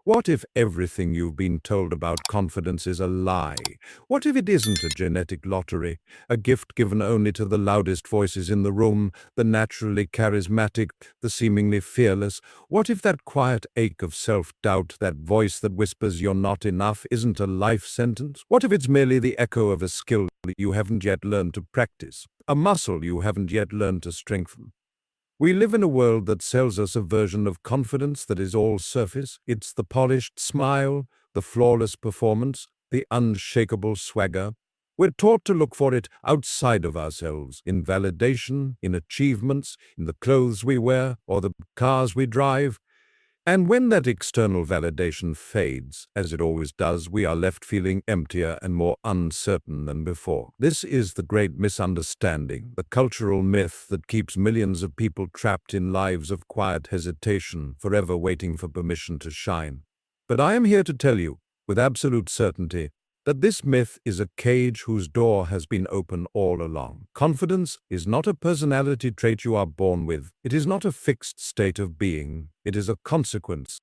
What if everything you've been told about confidence is a lie? What if it isn't a genetic lottery, a gift given only to the loudest voices in the room, the naturally charismatic, the seemingly fearless? What if that quiet ache of self-doubt, that voice that whispers you're not enough, isn't a life sentence? What if it's merely the echo of a skill you haven't yet learned to practice, a muscle you haven't yet learned to strengthen? We live in a world that sells us a version of confidence that is all surface. It's the polished smile, the flawless performance, the unshakable swagger. We're taught to look for it outside of ourselves, in validation, in achievements, in the clothes we wear, or the cars we drive. And when that external validation fades, as it always does, we are left feeling emptier and more uncertain than before. This is the great misunderstanding, the cultural myth that keeps millions of people trapped in lives of quiet hesitation, forever waiting for permission to shine. But I am here to tell you, with absolute certainty, that this myth is a cage whose door has been open all along. Confidence is not a personality trait you are born with. It is not a fixed state of being. It is a consequence.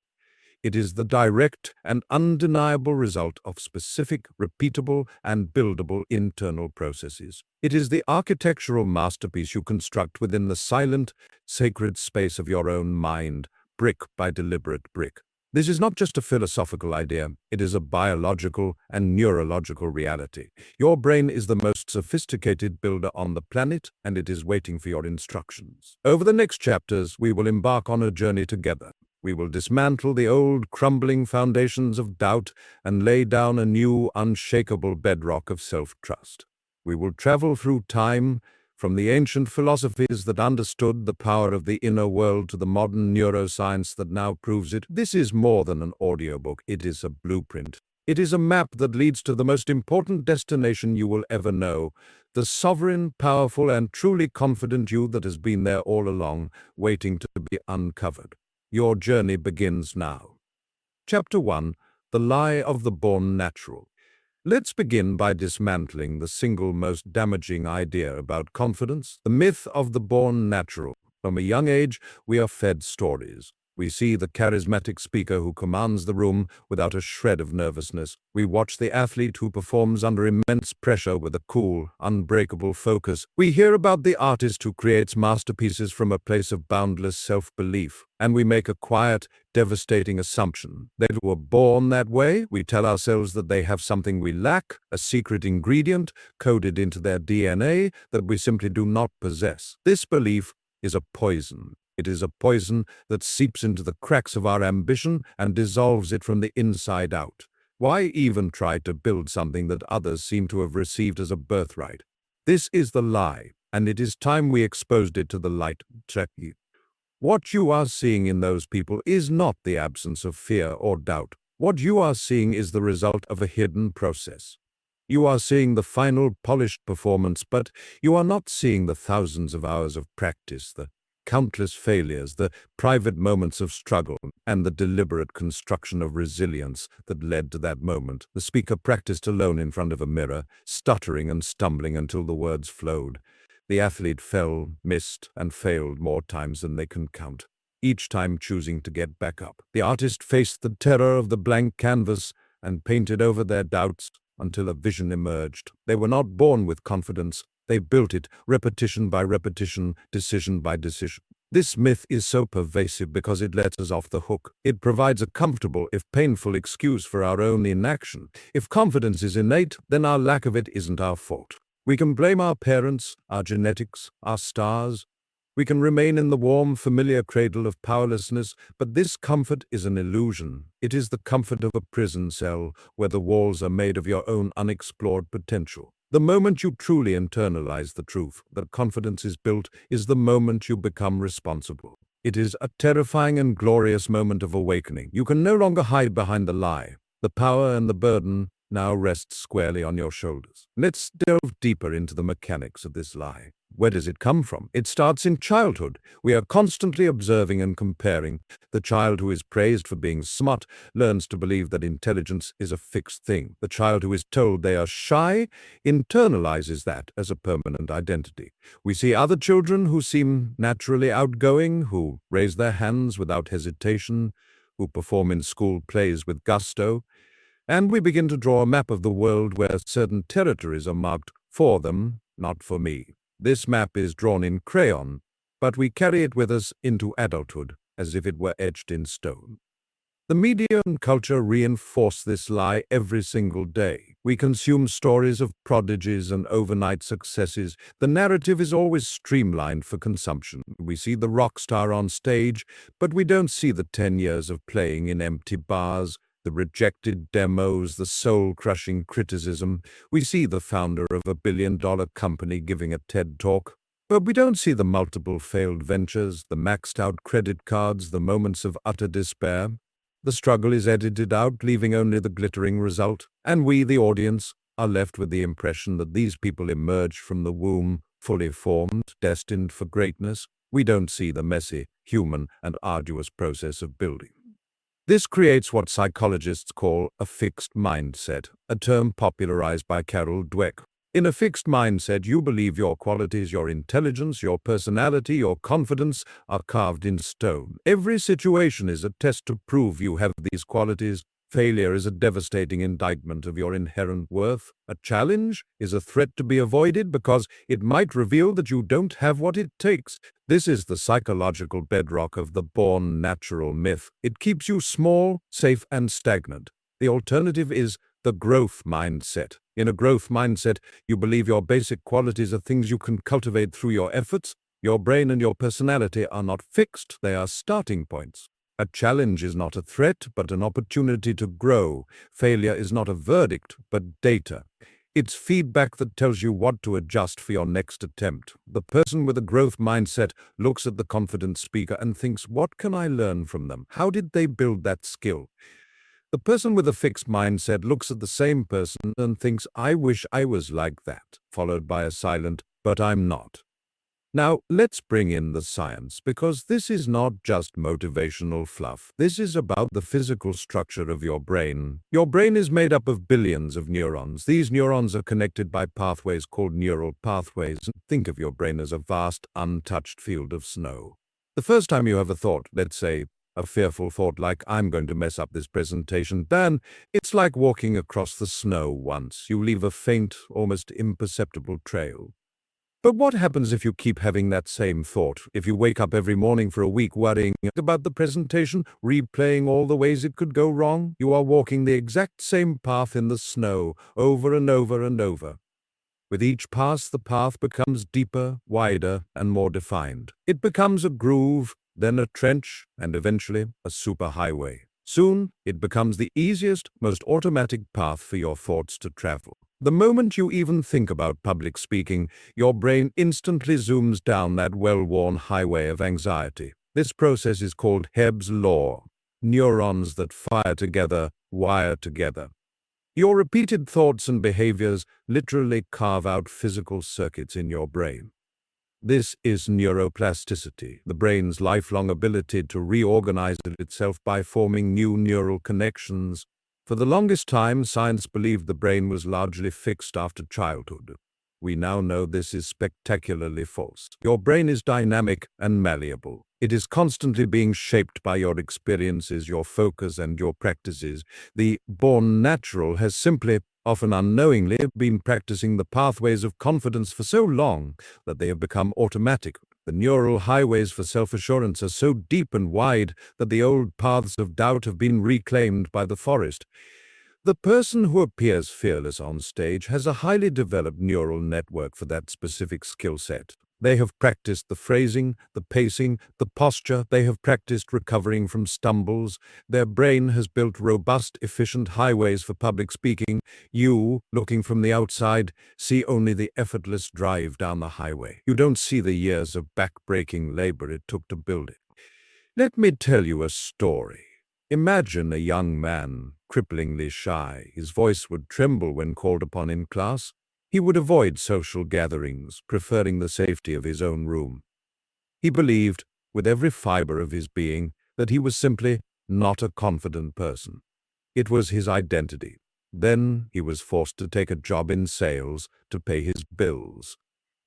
It is the direct and undeniable result of specific, repeatable, and buildable internal processes. It is the architectural masterpiece you construct within the silent, sacred space of your own mind, brick by deliberate brick. This is not just a philosophical idea, it is a biological and neurological reality. Your brain is the most sophisticated builder on the planet, and it is waiting for your instructions. Over the next chapters, we will embark on a journey together. We will dismantle the old, crumbling foundations of doubt and lay down a new, unshakable bedrock of self-trust. We will travel through time, from the ancient philosophies that understood the power of the inner world to the modern neuroscience that now proves it. This is more than an audiobook, it is a blueprint. It is a map that leads to the most important destination you will ever know, the sovereign, powerful, and truly confident you that has been there all along, waiting to be uncovered. Your journey begins now. Chapter 1. The Lie of the Born Natural. Let's begin by dismantling the single most damaging idea about confidence, the myth of the born natural. From a young age, we are fed stories. We see the charismatic speaker who commands the room without a shred of nervousness. We watch the athlete who performs under immense pressure with a cool, unbreakable focus. We hear about the artist who creates masterpieces from a place of boundless self-belief. And we make a quiet, devastating assumption. They were born that way. We tell ourselves that they have something we lack, a secret ingredient coded into their DNA that we simply do not possess. This belief is a poison. It is a poison that seeps into the cracks of our ambition and dissolves it from the inside out. Why even try to build something that others seem to have received as a birthright? This is the lie, and it is time we exposed it to the light. What you are seeing in those people is not the absence of fear or doubt. What you are seeing is the result of a hidden process. You are seeing the final polished performance, but you are not seeing the thousands of hours of practice, the countless failures, the private moments of struggle, and the deliberate construction of resilience that led to that moment. The speaker practiced alone in front of a mirror, stuttering and stumbling until the words flowed. The athlete fell, missed, and failed more times than they can count, each time choosing to get back up. The artist faced the terror of the blank canvas and painted over their doubts until a vision emerged. They were not born with confidence. They built it, repetition by repetition, decision by decision. This myth is so pervasive because it lets us off the hook. It provides a comfortable, if painful, excuse for our own inaction. If confidence is innate, then our lack of it isn't our fault. We can blame our parents, our genetics, our stars. We can remain in the warm, familiar cradle of powerlessness, but this comfort is an illusion. It is the comfort of a prison cell where the walls are made of your own unexplored potential. The moment you truly internalize the truth that confidence is built is the moment you become responsible. It is a terrifying and glorious moment of awakening. You can no longer hide behind the lie. The power and the burden now rests squarely on your shoulders. Let's delve deeper into the mechanics of this lie. Where does it come from? It starts in childhood. We are constantly observing and comparing. The child who is praised for being smart learns to believe that intelligence is a fixed thing. The child who is told they are shy internalizes that as a permanent identity. We see other children who seem naturally outgoing, who raise their hands without hesitation, who perform in school plays with gusto, and we begin to draw a map of the world where certain territories are marked for them, not for me. This map is drawn in crayon, but we carry it with us into adulthood as if it were etched in stone. The media and culture reinforce this lie every single day. We consume stories of prodigies and overnight successes. The narrative is always streamlined for consumption. We see the rock star on stage, but we don't see the 10 years of playing in empty bars, the rejected demos, the soul-crushing criticism. We see the founder of a billion-dollar company giving a TED Talk, but we don't see the multiple failed ventures, the maxed-out credit cards, the moments of utter despair. The struggle is edited out, leaving only the glittering result, and we, the audience, are left with the impression that these people emerged from the womb fully formed, destined for greatness. We don't see the messy, human, and arduous process of building. This creates what psychologists call a fixed mindset, a term popularized by Carol Dweck. In a fixed mindset, you believe your qualities, your intelligence, your personality, your confidence are carved in stone. Every situation is a test to prove you have these qualities. Failure is a devastating indictment of your inherent worth. A challenge is a threat to be avoided because it might reveal that you don't have what it takes. This is the psychological bedrock of the born natural myth. It keeps you small, safe, and stagnant. The alternative is the growth mindset. In a growth mindset, you believe your basic qualities are things you can cultivate through your efforts. Your brain and your personality are not fixed, they are starting points. A challenge is not a threat, but an opportunity to grow. Failure is not a verdict, but data. It's feedback that tells you what to adjust for your next attempt. The person with a growth mindset looks at the confident speaker and thinks, what can I learn from them? How did they build that skill? The person with a fixed mindset looks at the same person and thinks, I wish I was like that, followed by a silent, but I'm not. Now, let's bring in the science, because this is not just motivational fluff. This is about the physical structure of your brain. Your brain is made up of billions of neurons. These neurons are connected by pathways called neural pathways. Think of your brain as a vast, untouched field of snow. The first time you have a thought, let's say, a fearful thought like, I'm going to mess up this presentation, then it's like walking across the snow once. You leave a faint, almost imperceptible trail. But what happens if you keep having that same thought? If you wake up every morning for a week worrying about the presentation, replaying all the ways it could go wrong, you are walking the exact same path in the snow over and over and over. With each pass, the path becomes deeper, wider, and more defined. It becomes a groove, then a trench, and eventually a superhighway. Soon, it becomes the easiest, most automatic path for your thoughts to travel. The moment you even think about public speaking, your brain instantly zooms down that well-worn highway of anxiety. This process is called Hebb's law. Neurons that fire together, wire together. Your repeated thoughts and behaviors literally carve out physical circuits in your brain. This is neuroplasticity, the brain's lifelong ability to reorganize itself by forming new neural connections. For the longest time, science believed the brain was largely fixed after childhood. We now know this is spectacularly false. Your brain is dynamic and malleable. It is constantly being shaped by your experiences, your focus, and your practices. The born natural has simply, often unknowingly, been practicing the pathways of confidence for so long that they have become automatic. The neural highways for self-assurance are so deep and wide that the old paths of doubt have been reclaimed by the forest. The person who appears fearless on stage has a highly developed neural network for that specific skill set. They have practiced the phrasing, the pacing, the posture. They have practiced recovering from stumbles. Their brain has built robust, efficient highways for public speaking. You, looking from the outside, see only the effortless drive down the highway. You don't see the years of back-breaking labor it took to build it. Let me tell you a story. Imagine a young man, cripplingly shy. His voice would tremble when called upon in class. He would avoid social gatherings, preferring the safety of his own room. He believed, with every fiber of his being, that he was simply not a confident person. It was his identity. Then he was forced to take a job in sales to pay his bills.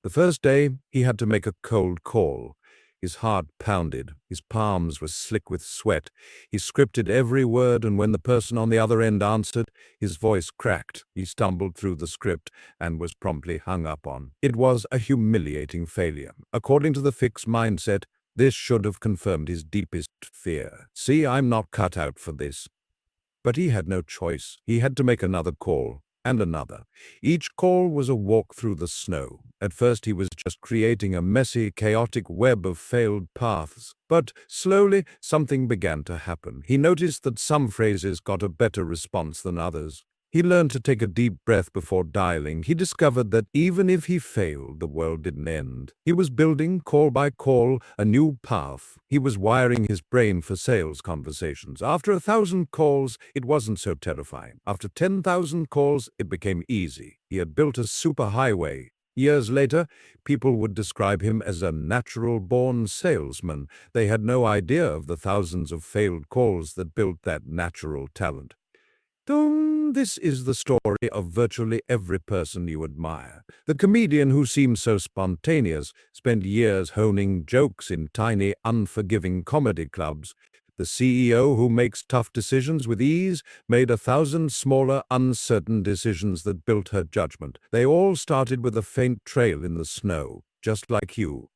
The first day, he had to make a cold call. His heart pounded. His palms were slick with sweat. He scripted every word, and when the person on the other end answered, his voice cracked. He stumbled through the script and was promptly hung up on. It was a humiliating failure. According to the fixed mindset, this should have confirmed his deepest fear. See, I'm not cut out for this. But he had no choice. He had to make another call, and another. Each call was a walk through the snow. At first he was just creating a messy, chaotic web of failed paths. But slowly, something began to happen. He noticed that some phrases got a better response than others. He learned to take a deep breath before dialing. He discovered that even if he failed, the world didn't end. He was building, call by call, a new path. He was wiring his brain for sales conversations. After 1,000 calls, it wasn't so terrifying. After 10,000 calls, it became easy. He had built a superhighway. Years later, people would describe him as a natural-born salesman. They had no idea of the thousands of failed calls that built that natural talent. This is the story of virtually every person you admire. The comedian who seems so spontaneous spent years honing jokes in tiny, unforgiving comedy clubs. The CEO who makes tough decisions with ease made 1,000 smaller, uncertain decisions that built her judgment. They all started with a faint trail in the snow, just like you.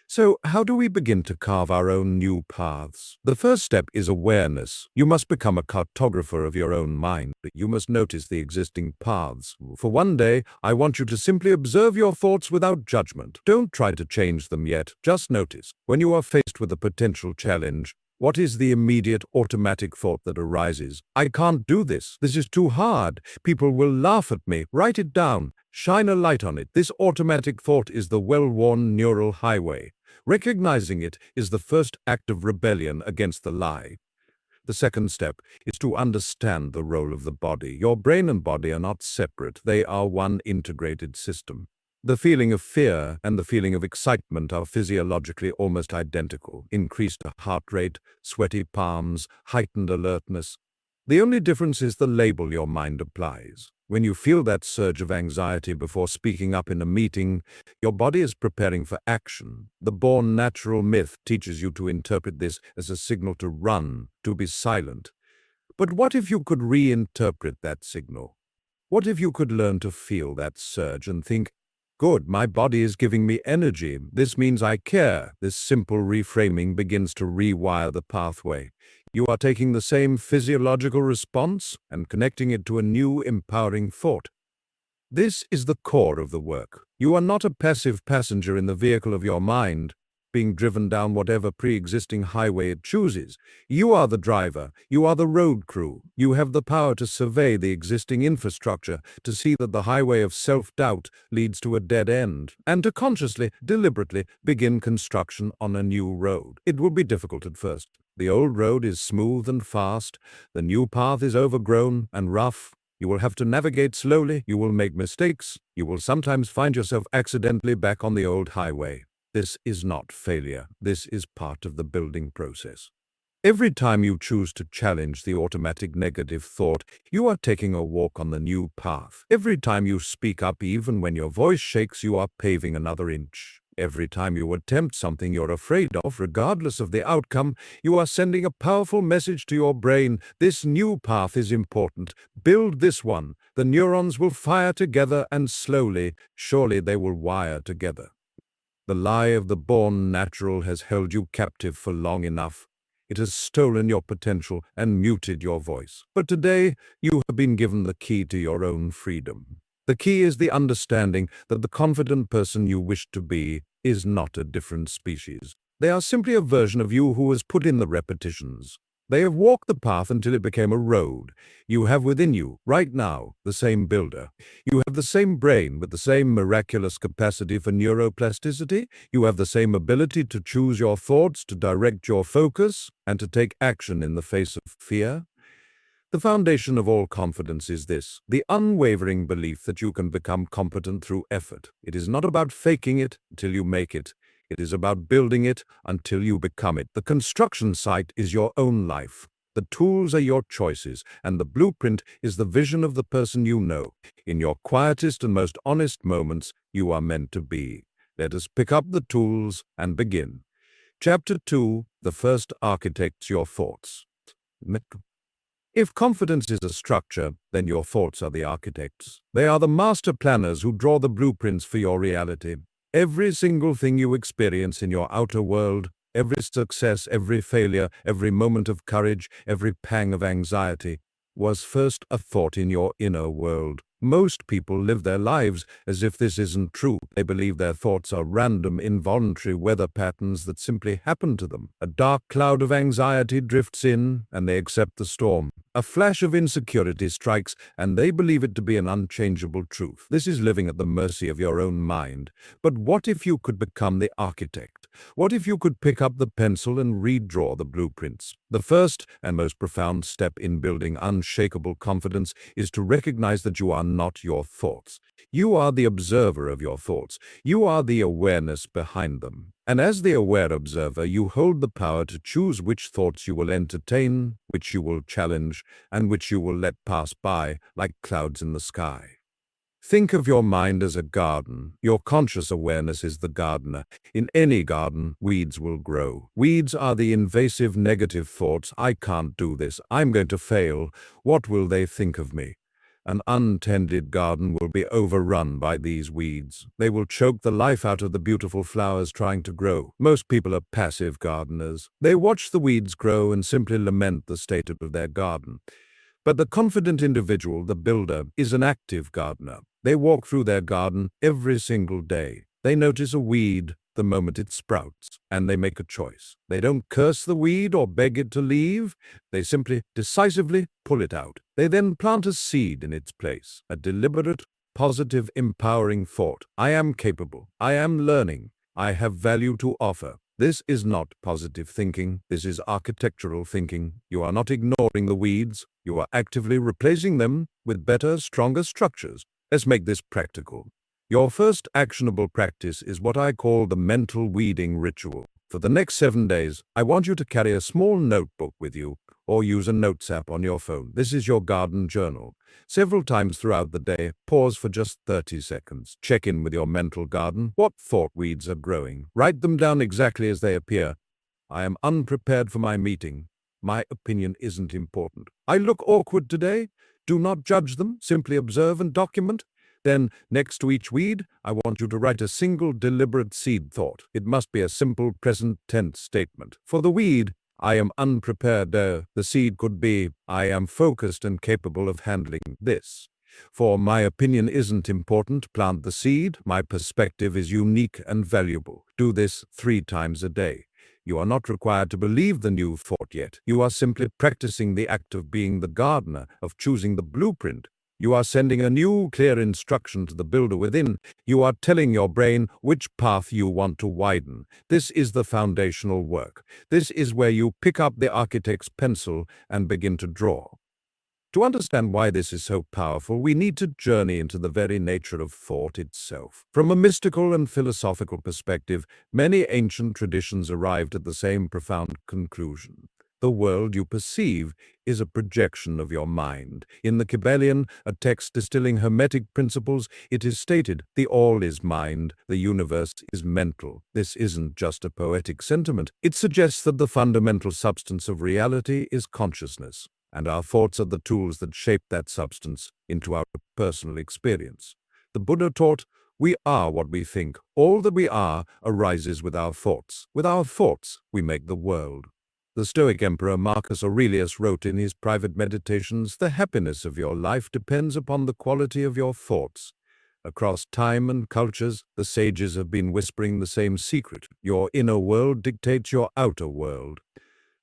So, how do we begin to carve our own new paths? The first step is awareness. You must become a cartographer of your own mind. You must notice the existing paths. For one day, I want you to simply observe your thoughts without judgment. Don't try to change them yet. Just notice. When you are faced with a potential challenge, what is the immediate automatic thought that arises? I can't do this. This is too hard. People will laugh at me. Write it down. Shine a light on it. This automatic thought is the well-worn neural highway. Recognizing it is the first act of rebellion against the lie. The second step is to understand the role of the body. Your brain and body are not separate. They are one integrated system. The feeling of fear and the feeling of excitement are physiologically almost identical. Increased heart rate, sweaty palms, heightened alertness. The only difference is the label your mind applies. When you feel that surge of anxiety before speaking up in a meeting, your body is preparing for action. The born natural myth teaches you to interpret this as a signal to run, to be silent. But what if you could reinterpret that signal? What if you could learn to feel that surge and think, good, my body is giving me energy. This means I care. This simple reframing begins to rewire the pathway. You are taking the same physiological response and connecting it to a new empowering thought. This is the core of the work. You are not a passive passenger in the vehicle of your mind, being driven down whatever pre-existing highway it chooses. You are the driver. You are the road crew. You have the power to survey the existing infrastructure, to see that the highway of self-doubt leads to a dead end, and to consciously, deliberately begin construction on a new road. It will be difficult at first. The old road is smooth and fast. The new path is overgrown and rough. You will have to navigate slowly. You will make mistakes. You will sometimes find yourself accidentally back on the old highway. This is not failure. This is part of the building process. Every time you choose to challenge the automatic negative thought, you are taking a walk on the new path. Every time you speak up, even when your voice shakes, you are paving another inch. Every time you attempt something you're afraid of, regardless of the outcome, you are sending a powerful message to your brain. This new path is important. Build this one. The neurons will fire together, and slowly, surely they will wire together. The lie of the born natural has held you captive for long enough. It has stolen your potential and muted your voice. But today, you have been given the key to your own freedom. The key is the understanding that the confident person you wish to be is not a different species. They are simply a version of you who has put in the repetitions. They have walked the path until it became a road. You have within you, right now, the same builder. You have the same brain with the same miraculous capacity for neuroplasticity. You have the same ability to choose your thoughts, to direct your focus, and to take action in the face of fear. The foundation of all confidence is this, the unwavering belief that you can become competent through effort. It is not about faking it until you make it. It is about building it until you become it. The construction site is your own life. The tools are your choices, and the blueprint is the vision of the person you know. In your quietest and most honest moments, you are meant to be. Let us pick up the tools and begin. Chapter 2: The First Architects Your Thoughts. If confidence is a structure, then your thoughts are the architects. They are the master planners who draw the blueprints for your reality. Every single thing you experience in your outer world, every success, every failure, every moment of courage, every pang of anxiety, was first a thought in your inner world. Most people live their lives as if this isn't true. They believe their thoughts are random, involuntary weather patterns that simply happen to them. A dark cloud of anxiety drifts in, and they accept the storm. A flash of insecurity strikes, and they believe it to be an unchangeable truth. This is living at the mercy of your own mind. But what if you could become the architect? What if you could pick up the pencil and redraw the blueprints? The first and most profound step in building unshakable confidence is to recognize that you are not your thoughts. You are the observer of your thoughts. You are the awareness behind them. And as the aware observer, you hold the power to choose which thoughts you will entertain, which you will challenge, and which you will let pass by like clouds in the sky. Think of your mind as a garden. Your conscious awareness is the gardener. In any garden, weeds will grow. Weeds are the invasive negative thoughts. I can't do this. I'm going to fail. What will they think of me? An untended garden will be overrun by these weeds. They will choke the life out of the beautiful flowers trying to grow. Most people are passive gardeners. They watch the weeds grow and simply lament the state of their garden. But the confident individual, the builder, is an active gardener. They walk through their garden every single day. They notice a weed the moment it sprouts, and they make a choice. They don't curse the weed or beg it to leave. They simply, decisively pull it out. They then plant a seed in its place, a deliberate, positive, empowering thought. I am capable. I am learning. I have value to offer. This is not positive thinking. This is architectural thinking. You are not ignoring the weeds. You are actively replacing them with better, stronger structures. Let's make this practical. Your first actionable practice is what I call the mental weeding ritual. For the next 7 days, I want you to carry a small notebook with you or use a notes app on your phone. This is your garden journal. Several times throughout the day, pause for just 30 seconds. Check in with your mental garden. What thought weeds are growing? Write them down exactly as they appear. I am unprepared for my meeting. My opinion isn't important. I look awkward today. Do not judge them. Simply observe and document. Then, next to each weed, I want you to write a single deliberate seed thought. It must be a simple present tense statement. For the weed, I am unprepared. The seed could be, I am focused and capable of handling this. For my opinion isn't important. Plant the seed. My perspective is unique and valuable. Do this 3 times a day. You are not required to believe the new thought yet. You are simply practicing the act of being the gardener, of choosing the blueprint. You are sending a new, clear instruction to the builder within. You are telling your brain which path you want to widen. This is the foundational work. This is where you pick up the architect's pencil and begin to draw. To understand why this is so powerful, we need to journey into the very nature of thought itself. From a mystical and philosophical perspective, many ancient traditions arrived at the same profound conclusion. The world you perceive is a projection of your mind. In the Kybalion, a text distilling Hermetic principles, it is stated, the all is mind, the universe is mental. This isn't just a poetic sentiment. It suggests that the fundamental substance of reality is consciousness, and our thoughts are the tools that shape that substance into our personal experience. The Buddha taught, we are what we think. All that we are arises with our thoughts. With our thoughts, we make the world. The Stoic emperor Marcus Aurelius wrote in his private meditations, the happiness of your life depends upon the quality of your thoughts. Across time and cultures, the sages have been whispering the same secret. Your inner world dictates your outer world.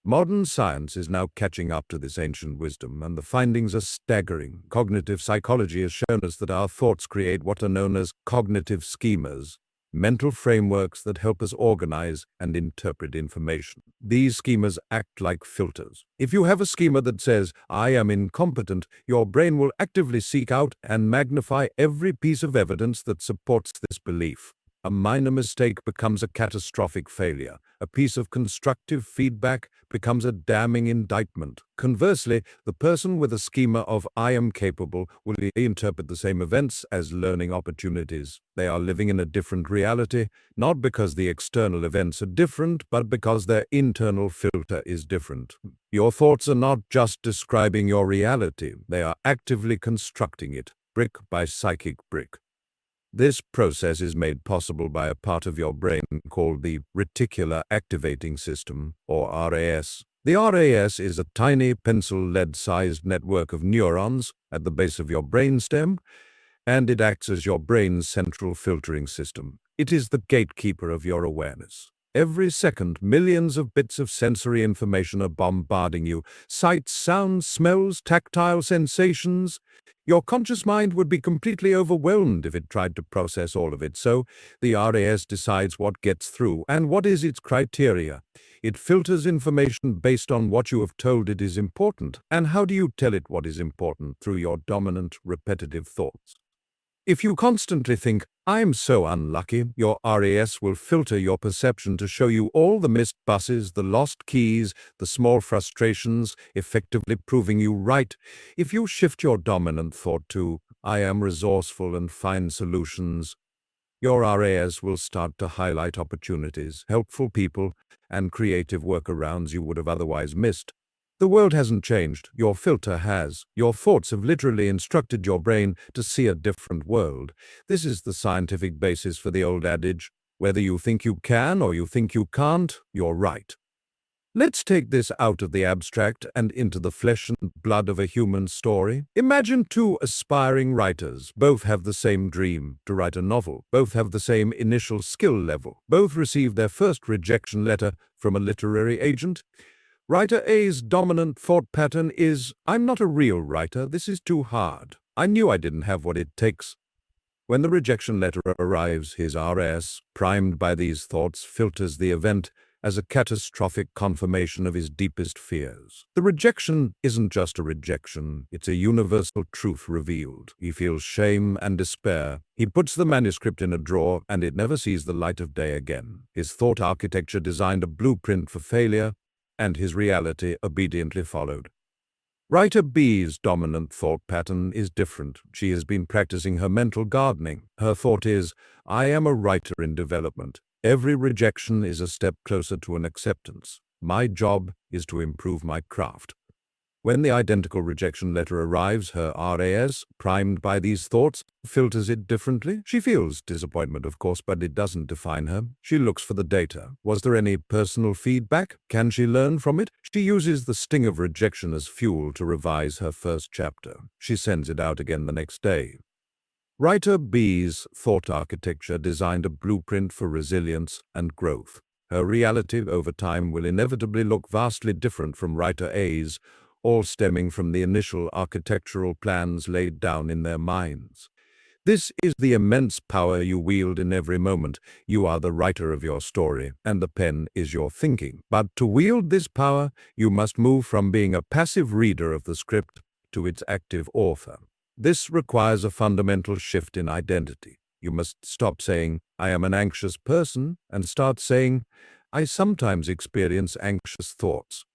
Modern science is now catching up to this ancient wisdom, and the findings are staggering. Cognitive psychology has shown us that our thoughts create what are known as cognitive schemas, mental frameworks that help us organize and interpret information. These schemas act like filters. If you have a schema that says, I am incompetent, your brain will actively seek out and magnify every piece of evidence that supports this belief. A minor mistake becomes a catastrophic failure. A piece of constructive feedback becomes a damning indictment. Conversely, the person with a schema of "I am capable" will interpret the same events as learning opportunities. They are living in a different reality, not because the external events are different, but because their internal filter is different. Your thoughts are not just describing your reality, they are actively constructing it, brick by psychic brick. This process is made possible by a part of your brain called the reticular activating system, or RAS. The RAS is a tiny pencil-lead-sized network of neurons at the base of your brainstem, and it acts as your brain's central filtering system. It is the gatekeeper of your awareness. Every second, millions of bits of sensory information are bombarding you. Sights, sounds, smells, tactile sensations. Your conscious mind would be completely overwhelmed if it tried to process all of it, so the RAS decides what gets through. And what is its criteria? It filters information based on what you have told it is important. And how do you tell it what is important? Through your dominant, repetitive thoughts. If you constantly think, "I'm so unlucky," your RAS will filter your perception to show you all the missed buses, the lost keys, the small frustrations, effectively proving you right. If you shift your dominant thought to, "I am resourceful and find solutions," your RAS will start to highlight opportunities, helpful people, and creative workarounds you would have otherwise missed. The world hasn't changed, your filter has. Your thoughts have literally instructed your brain to see a different world. This is the scientific basis for the old adage, whether you think you can or you think you can't, you're right. Let's take this out of the abstract and into the flesh and blood of a human story. Imagine two aspiring writers. Both have the same dream, to write a novel. Both have the same initial skill level. Both receive their first rejection letter from a literary agent. Writer A's dominant thought pattern is, "I'm not a real writer, this is too hard. I knew I didn't have what it takes." When the rejection letter arrives, his RS, primed by these thoughts, filters the event as a catastrophic confirmation of his deepest fears. The rejection isn't just a rejection, it's a universal truth revealed. He feels shame and despair. He puts the manuscript in a drawer, and it never sees the light of day again. His thought architecture designed a blueprint for failure, and his reality obediently followed. Writer B's dominant thought pattern is different. She has been practicing her mental gardening. Her thought is, "I am a writer in development. Every rejection is a step closer to an acceptance. My job is to improve my craft." When the identical rejection letter arrives, her RAS, primed by these thoughts, filters it differently. She feels disappointment, of course, but it doesn't define her. She looks for the data. Was there any personal feedback? Can she learn from it? She uses the sting of rejection as fuel to revise her first chapter. She sends it out again the next day. Writer B's thought architecture designed a blueprint for resilience and growth. Her reality over time will inevitably look vastly different from Writer A's, all stemming from the initial architectural plans laid down in their minds. This is the immense power you wield in every moment. You are the writer of your story, and the pen is your thinking. But to wield this power, you must move from being a passive reader of the script to its active author. This requires a fundamental shift in identity. You must stop saying, "I am an anxious person," and start saying, "I sometimes experience anxious thoughts."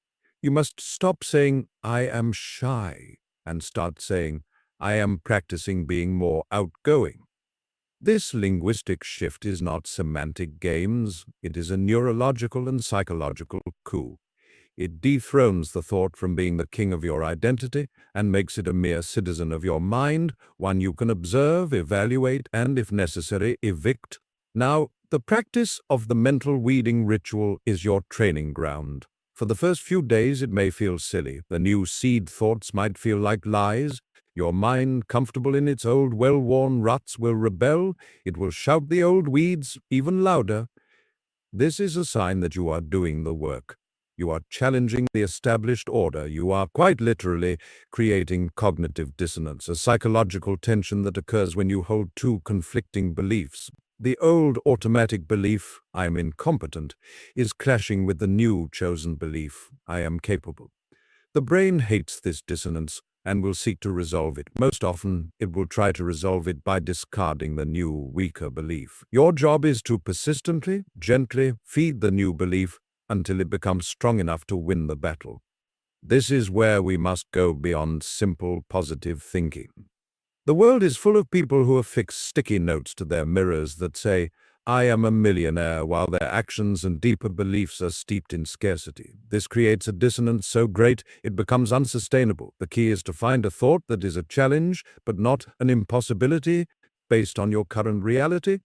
You must stop saying, "I am shy," and start saying, "I am practicing being more outgoing." This linguistic shift is not semantic games, it is a neurological and psychological coup. It dethrones the thought from being the king of your identity and makes it a mere citizen of your mind, one you can observe, evaluate, and, if necessary, evict. Now, the practice of the mental weeding ritual is your training ground. For the first few days, it may feel silly. The new seed thoughts might feel like lies. Your mind, comfortable in its old well-worn ruts, will rebel. It will shout the old weeds even louder. This is a sign that you are doing the work. You are challenging the established order. You are quite literally creating cognitive dissonance, a psychological tension that occurs when you hold two conflicting beliefs. The old automatic belief, "I am incompetent," is clashing with the new chosen belief, "I am capable." The brain hates this dissonance, and will seek to resolve it. Most often, it will try to resolve it by discarding the new, weaker belief. Your job is to persistently, gently feed the new belief until it becomes strong enough to win the battle. This is where we must go beyond simple positive thinking. The world is full of people who affix sticky notes to their mirrors that say, "I am a millionaire," while their actions and deeper beliefs are steeped in scarcity. This creates a dissonance so great it becomes unsustainable. The key is to find a thought that is a challenge, but not an impossibility, based on your current reality.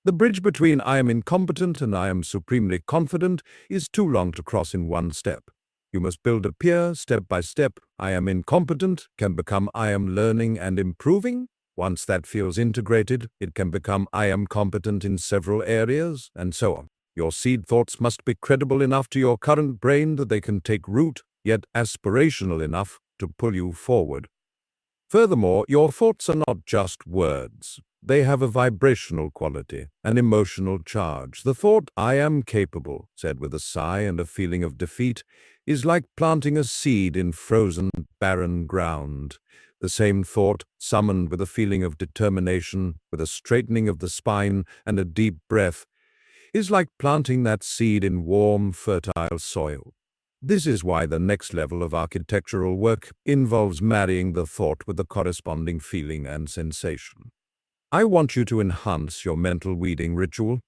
The bridge between "I am incompetent" and "I am supremely confident" is too long to cross in one step. You must build a pier step by step. "I am incompetent" can become "I am learning and improving." Once that feels integrated, it can become "I am competent in several areas," and so on. Your seed thoughts must be credible enough to your current brain that they can take root, yet aspirational enough to pull you forward. Furthermore, your thoughts are not just words. They have a vibrational quality, an emotional charge. The thought, "I am capable," said with a sigh and a feeling of defeat, is like planting a seed in frozen, barren ground. The same thought, summoned with a feeling of determination, with a straightening of the spine and a deep breath, is like planting that seed in warm, fertile soil. This is why the next level of architectural work involves marrying the thought with the corresponding feeling and sensation. I want you to enhance your mental weeding ritual.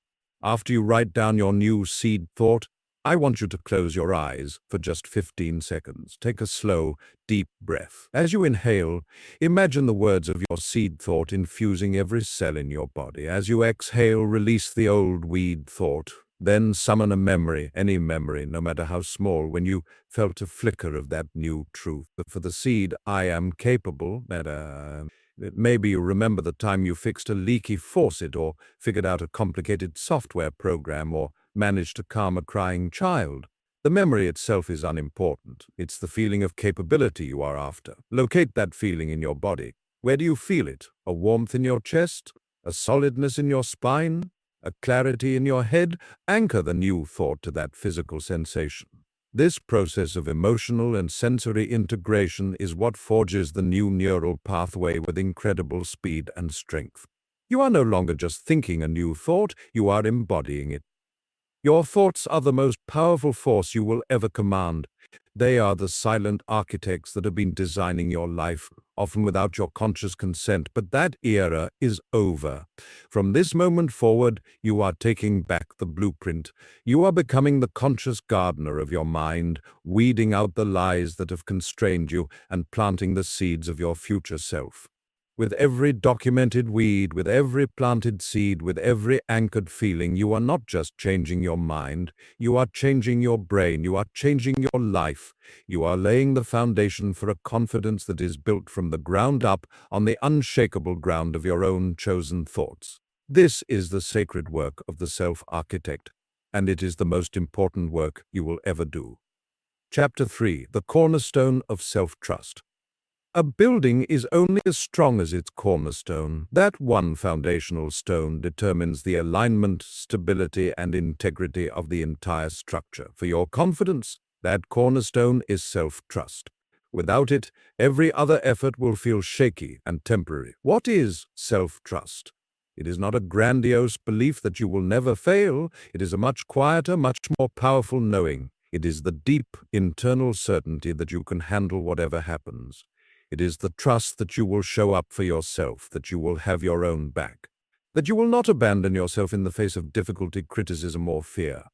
After you write down your new seed thought, I want you to close your eyes for just 15 seconds. Take a slow, deep breath. As you inhale, imagine the words of your seed thought infusing every cell in your body. As you exhale, release the old weed thought. Then summon a memory, any memory, no matter how small, when you felt a flicker of that new truth. For the seed, "I am capable," maybe you remember the time you fixed a leaky faucet or figured out a complicated software program or managed to calm a crying child. The memory itself is unimportant. It's the feeling of capability you are after. Locate that feeling in your body. Where do you feel it? A warmth in your chest? A solidness in your spine? A clarity in your head? Anchor the new thought to that physical sensation. This process of emotional and sensory integration is what forges the new neural pathway with incredible speed and strength. You are no longer just thinking a new thought, you are embodying it. Your thoughts are the most powerful force you will ever command. They are the silent architects that have been designing your life, often without your conscious consent. But that era is over. From this moment forward, you are taking back the blueprint. You are becoming the conscious gardener of your mind, weeding out the lies that have constrained you and planting the seeds of your future self. With every documented weed, with every planted seed, with every anchored feeling, you are not just changing your mind, you are changing your brain, you are changing your life. You are laying the foundation for a confidence that is built from the ground up on the unshakable ground of your own chosen thoughts. This is the sacred work of the self-architect, and it is the most important work you will ever do. Chapter 3: The Cornerstone of Self-Trust. A building is only as strong as its cornerstone. That one foundational stone determines the alignment, stability, and integrity of the entire structure. For your confidence, that cornerstone is self-trust. Without it, every other effort will feel shaky and temporary. What is self-trust? It is not a grandiose belief that you will never fail. It is a much quieter, much more powerful knowing. It is the deep, internal certainty that you can handle whatever happens. It is the trust that you will show up for yourself, that you will have your own back, that you will not abandon yourself in the face of difficulty, criticism, or fear.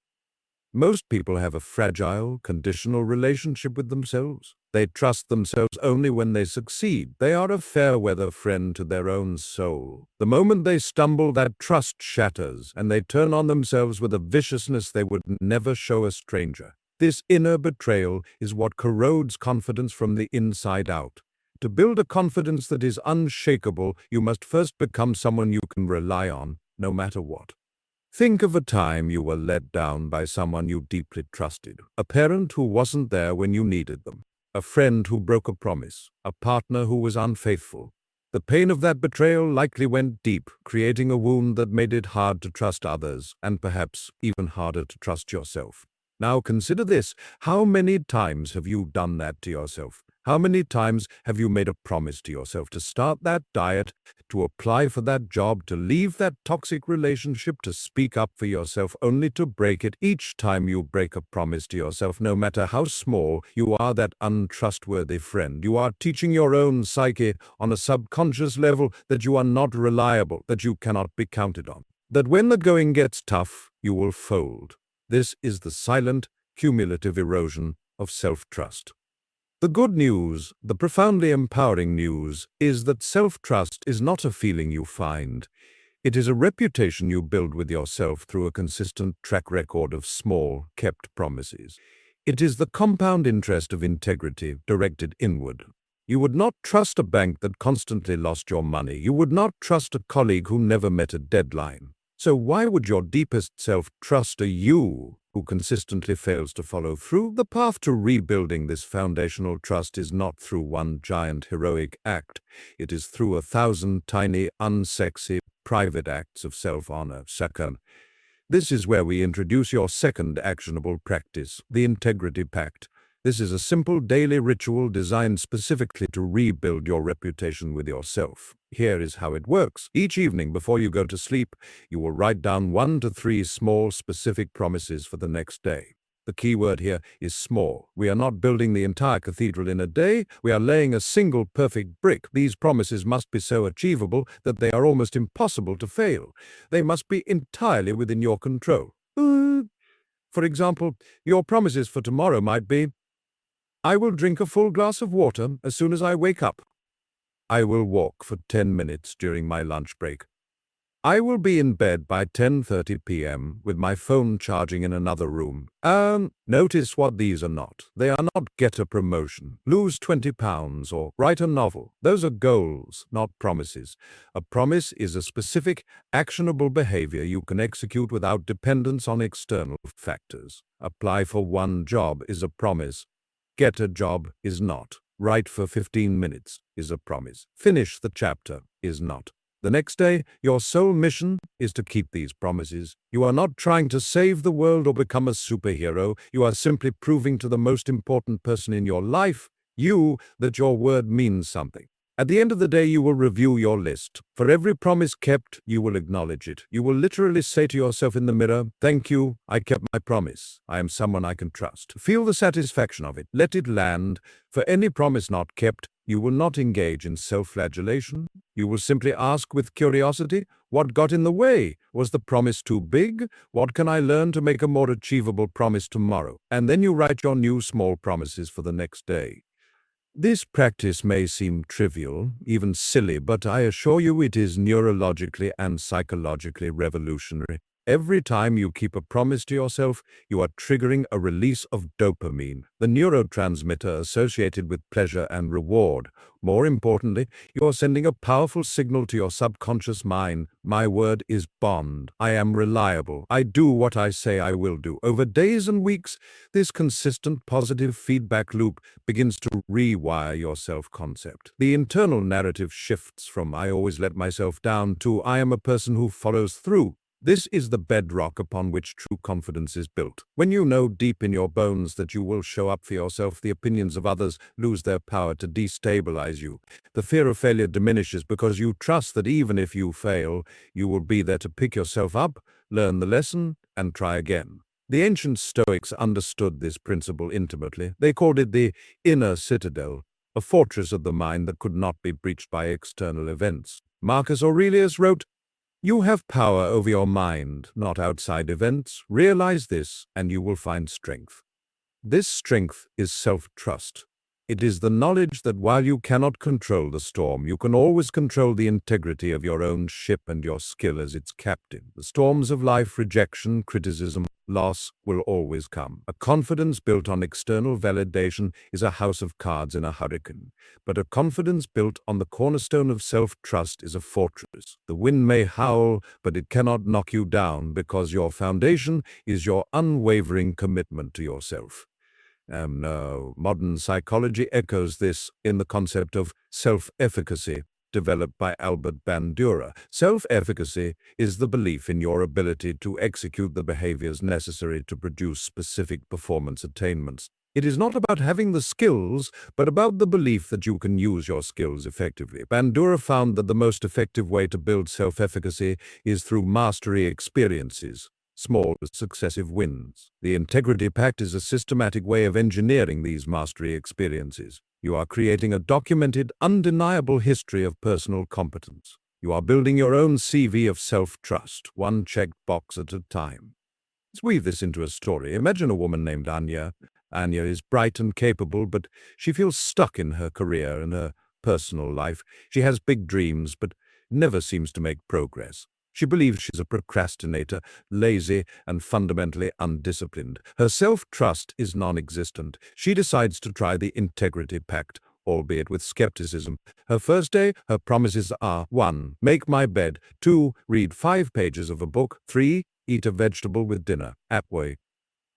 Most people have a fragile, conditional relationship with themselves. They trust themselves only when they succeed. They are a fair-weather friend to their own soul. The moment they stumble, that trust shatters, and they turn on themselves with a viciousness they would never show a stranger. This inner betrayal is what corrodes confidence from the inside out. To build a confidence that is unshakable, you must first become someone you can rely on, no matter what. Think of a time you were let down by someone you deeply trusted. A parent who wasn't there when you needed them. A friend who broke a promise. A partner who was unfaithful. The pain of that betrayal likely went deep, creating a wound that made it hard to trust others, and perhaps even harder to trust yourself. Now consider this. How many times have you done that to yourself? How many times have you made a promise to yourself to start that diet, to apply for that job, to leave that toxic relationship, to speak up for yourself, only to break it? Each time you break a promise to yourself, no matter how small, you are that untrustworthy friend. You are teaching your own psyche on a subconscious level that you are not reliable, that you cannot be counted on, that when the going gets tough, you will fold. This is the silent, cumulative erosion of self-trust. The good news, the profoundly empowering news, is that self-trust is not a feeling you find. It is a reputation you build with yourself through a consistent track record of small, kept promises. It is the compound interest of integrity directed inward. You would not trust a bank that constantly lost your money. You would not trust a colleague who never met a deadline. So why would your deepest self trust a you who consistently fails to follow through? The path to rebuilding this foundational trust is not through one giant heroic act. It is through 1,000 tiny, unsexy, private acts of self-honor. Second, this is where we introduce your second actionable practice, the Integrity Pact. This is a simple daily ritual designed specifically to rebuild your reputation with yourself. Here is how it works. Each evening before you go to sleep, you will write down 1 to 3 small, specific promises for the next day. The key word here is small. We are not building the entire cathedral in a day. We are laying a single perfect brick. These promises must be so achievable that they are almost impossible to fail. They must be entirely within your control. For example, your promises for tomorrow might be, I will drink a full glass of water as soon as I wake up. I will walk for 10 minutes during my lunch break. I will be in bed by 10:30 p.m. with my phone charging in another room. Notice what these are not. They are not get a promotion, lose 20 pounds, or write a novel. Those are goals, not promises. A promise is a specific, actionable behavior you can execute without dependence on external factors. Apply for one job is a promise. Get a job is not. Write for 15 minutes is a promise. Finish the chapter is not. The next day, your sole mission is to keep these promises. You are not trying to save the world or become a superhero. You are simply proving to the most important person in your life, you, that your word means something. At the end of the day, you will review your list. For every promise kept, you will acknowledge it. You will literally say to yourself in the mirror, thank you, I kept my promise. I am someone I can trust. Feel the satisfaction of it. Let it land. For any promise not kept, you will not engage in self-flagellation. You will simply ask with curiosity, what got in the way? Was the promise too big? What can I learn to make a more achievable promise tomorrow? And then you write your new small promises for the next day. This practice may seem trivial, even silly, but I assure you it is neurologically and psychologically revolutionary. Every time you keep a promise to yourself, you are triggering a release of dopamine, the neurotransmitter associated with pleasure and reward. More importantly, you are sending a powerful signal to your subconscious mind. My word is bond. I am reliable. I do what I say I will do. Over days and weeks, this consistent positive feedback loop begins to rewire your self-concept. The internal narrative shifts from I always let myself down to I am a person who follows through. This is the bedrock upon which true confidence is built. When you know deep in your bones that you will show up for yourself, the opinions of others lose their power to destabilize you. The fear of failure diminishes because you trust that even if you fail, you will be there to pick yourself up, learn the lesson, and try again. The ancient Stoics understood this principle intimately. They called it the inner citadel, a fortress of the mind that could not be breached by external events. Marcus Aurelius wrote, you have power over your mind, not outside events. Realize this, and you will find strength. This strength is self-trust. It is the knowledge that while you cannot control the storm, you can always control the integrity of your own ship and your skill as its captain. The storms of life, rejection, criticism, loss will always come. A confidence built on external validation is a house of cards in a hurricane. But a confidence built on the cornerstone of self-trust is a fortress. The wind may howl, but it cannot knock you down because your foundation is your unwavering commitment to yourself. Modern psychology echoes this in the concept of self-efficacy, developed by Albert Bandura. Self-efficacy is the belief in your ability to execute the behaviors necessary to produce specific performance attainments. It is not about having the skills, but about the belief that you can use your skills effectively. Bandura found that the most effective way to build self-efficacy is through mastery experiences, small successive wins. The Integrity Pact is a systematic way of engineering these mastery experiences. You are creating a documented, undeniable history of personal competence. You are building your own CV of self-trust, one checked box at a time. Let's weave this into a story. Imagine a woman named Anya. Anya is bright and capable, but she feels stuck in her career and her personal life. She has big dreams, but never seems to make progress. She believes she's a procrastinator, lazy, and fundamentally undisciplined. Her self-trust is non-existent. She decides to try the Integrity Pact, albeit with skepticism. Her first day, her promises are 1. Make my bed. 2. Read 5 pages of a book. 3. Eat a vegetable with dinner. Apway.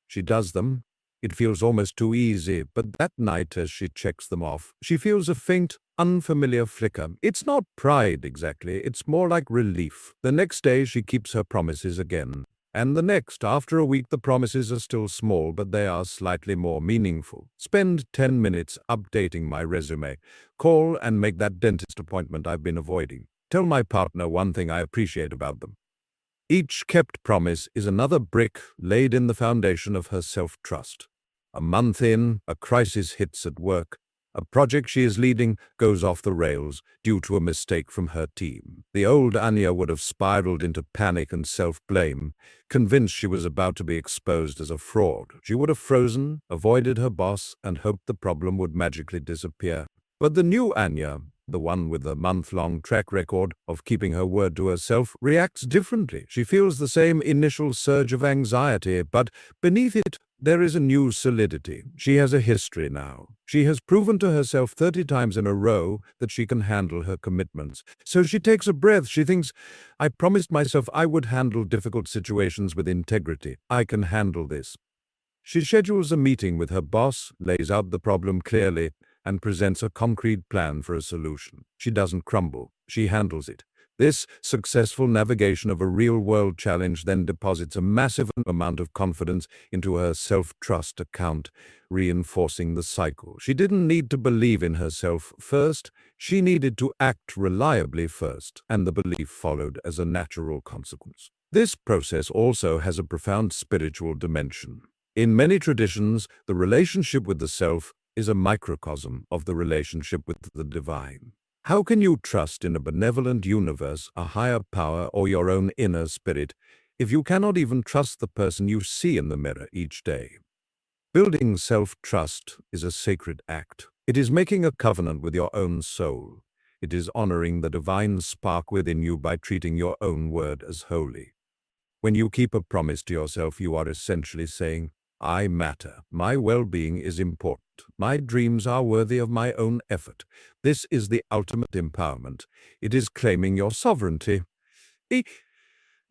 She does them. It feels almost too easy, but that night as she checks them off, she feels a faint, unfamiliar flicker. It's not pride exactly, it's more like relief. The next day she keeps her promises again. And the next, after a week, the promises are still small, but they are slightly more meaningful. Spend 10 minutes updating my resume. Call and make that dentist appointment I've been avoiding. Tell my partner one thing I appreciate about them. Each kept promise is another brick laid in the foundation of her self-trust. A month in, a crisis hits at work. A project she is leading goes off the rails due to a mistake from her team. The old Anya would have spiraled into panic and self-blame, convinced she was about to be exposed as a fraud. She would have frozen, avoided her boss, and hoped the problem would magically disappear. But the new Anya, the one with the month-long track record of keeping her word to herself, reacts differently. She feels the same initial surge of anxiety, but beneath it, there is a new solidity. She has a history now. She has proven to herself 30 times in a row that she can handle her commitments. So she takes a breath. She thinks, I promised myself I would handle difficult situations with integrity. I can handle this. She schedules a meeting with her boss, lays out the problem clearly, and presents a concrete plan for a solution. She doesn't crumble. She handles it. This successful navigation of a real-world challenge then deposits a massive amount of confidence into her self-trust account, reinforcing the cycle. She didn't need to believe in herself first. She needed to act reliably first, and the belief followed as a natural consequence. This process also has a profound spiritual dimension. In many traditions, the relationship with the self is a microcosm of the relationship with the divine. How can you trust in a benevolent universe, a higher power, or your own inner spirit if you cannot even trust the person you see in the mirror each day? Building self-trust is a sacred act. It is making a covenant with your own soul. It is honoring the divine spark within you by treating your own word as holy. When you keep a promise to yourself, you are essentially saying, I matter. My well-being is important. My dreams are worthy of my own effort. This is the ultimate empowerment. It is claiming your sovereignty. The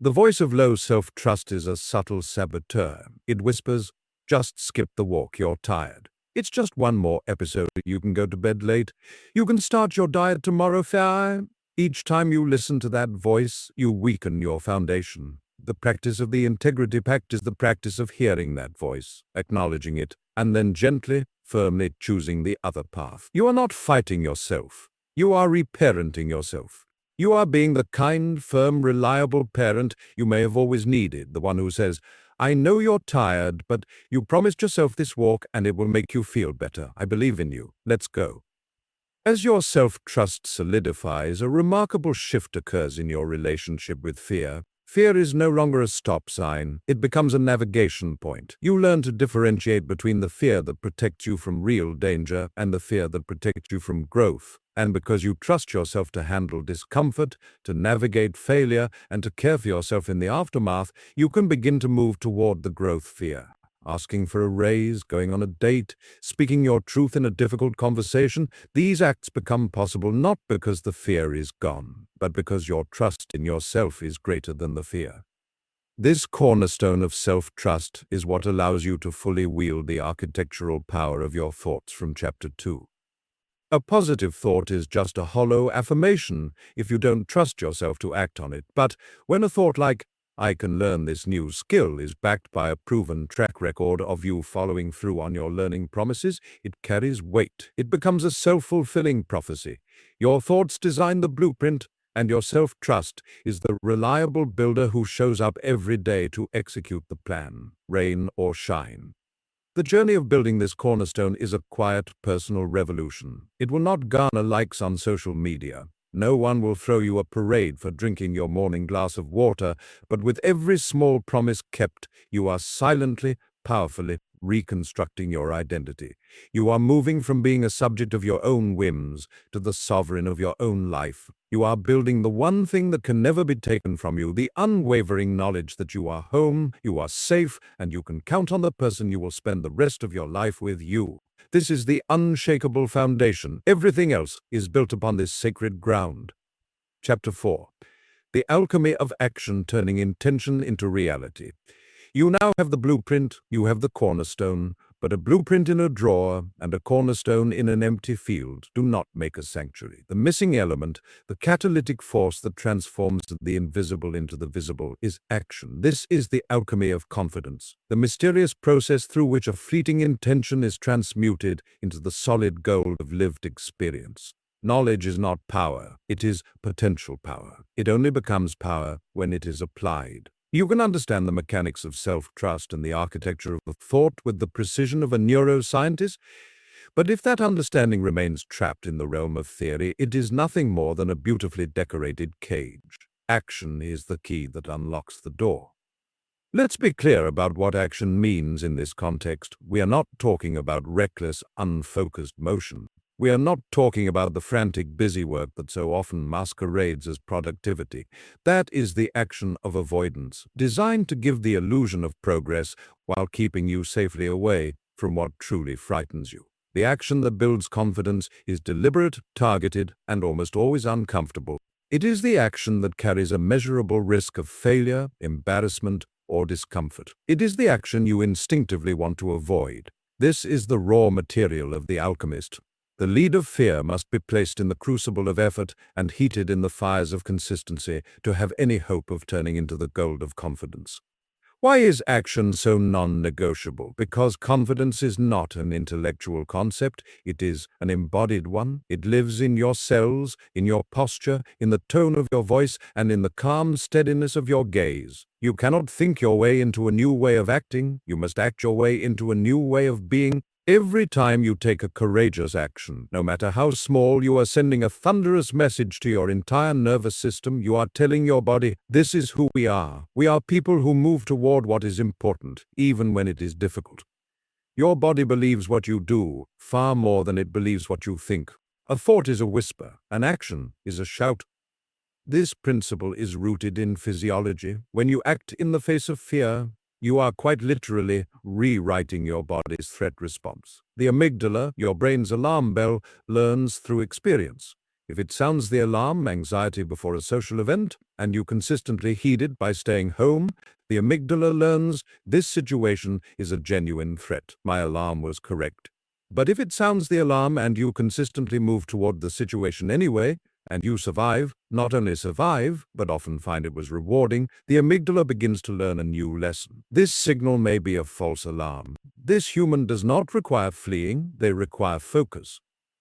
voice of low self-trust is a subtle saboteur. It whispers, just skip the walk, you're tired. It's just one more episode. You can go to bed late. You can start your diet tomorrow. Fair. Each time you listen to that voice, you weaken your foundation. The practice of the Integrity Pact is the practice of hearing that voice, acknowledging it, and then gently, firmly choosing the other path. You are not fighting yourself. You are reparenting yourself. You are being the kind, firm, reliable parent you may have always needed, the one who says, I know you're tired, but you promised yourself this walk and it will make you feel better. I believe in you. Let's go. As your self-trust solidifies, a remarkable shift occurs in your relationship with fear. Fear is no longer a stop sign. It becomes a navigation point. You learn to differentiate between the fear that protects you from real danger and the fear that protects you from growth. And because you trust yourself to handle discomfort, to navigate failure, and to care for yourself in the aftermath, you can begin to move toward the growth fear. Asking for a raise, going on a date, speaking your truth in a difficult conversation, these acts become possible not because the fear is gone, but because your trust in yourself is greater than the fear. This cornerstone of self-trust is what allows you to fully wield the architectural power of your thoughts from Chapter 2. A positive thought is just a hollow affirmation if you don't trust yourself to act on it. But when a thought like, "I can learn this new skill" is backed by a proven track record of you following through on your learning promises, it carries weight. It becomes a self-fulfilling prophecy. Your thoughts design the blueprint, and your self-trust is the reliable builder who shows up every day to execute the plan, rain or shine. The journey of building this cornerstone is a quiet, personal revolution. It will not garner likes on social media. No one will throw you a parade for drinking your morning glass of water, but with every small promise kept, you are silently, powerfully reconstructing your identity. You are moving from being a subject of your own whims to the sovereign of your own life. You are building the one thing that can never be taken from you, the unwavering knowledge that you are home, you are safe, and you can count on the person you will spend the rest of your life with, you. This is the unshakable foundation. Everything else is built upon this sacred ground. Chapter 4. The Alchemy of Action, Turning Intention into Reality. You now have the blueprint, you have the cornerstone, but a blueprint in a drawer and a cornerstone in an empty field do not make a sanctuary. The missing element, the catalytic force that transforms the invisible into the visible, is action. This is the alchemy of confidence, the mysterious process through which a fleeting intention is transmuted into the solid gold of lived experience. Knowledge is not power, it is potential power. It only becomes power when it is applied. You can understand the mechanics of self-trust and the architecture of thought with the precision of a neuroscientist, but if that understanding remains trapped in the realm of theory, it is nothing more than a beautifully decorated cage. Action is the key that unlocks the door. Let's be clear about what action means in this context. We are not talking about reckless, unfocused motion. We are not talking about the frantic busy work that so often masquerades as productivity. That is the action of avoidance, designed to give the illusion of progress while keeping you safely away from what truly frightens you. The action that builds confidence is deliberate, targeted, and almost always uncomfortable. It is the action that carries a measurable risk of failure, embarrassment, or discomfort. It is the action you instinctively want to avoid. This is the raw material of the alchemist. The lead of fear must be placed in the crucible of effort and heated in the fires of consistency to have any hope of turning into the gold of confidence. Why is action so non-negotiable? Because confidence is not an intellectual concept, it is an embodied one. It lives in your cells, in your posture, in the tone of your voice, and in the calm steadiness of your gaze. You cannot think your way into a new way of acting, you must act your way into a new way of being. Every time you take a courageous action, no matter how small, you are sending a thunderous message to your entire nervous system. You are telling your body, this is who we are. We are people who move toward what is important, even when it is difficult. Your body believes what you do far more than it believes what you think. A thought is a whisper, an action is a shout. This principle is rooted in physiology. When you act in the face of fear, you are quite literally rewriting your body's threat response. The amygdala, your brain's alarm bell, learns through experience. If it sounds the alarm, anxiety before a social event, and you consistently heed it by staying home, the amygdala learns this situation is a genuine threat. My alarm was correct. But if it sounds the alarm and you consistently move toward the situation anyway, and you survive, not only survive, but often find it was rewarding, the amygdala begins to learn a new lesson. This signal may be a false alarm. This human does not require fleeing, they require focus.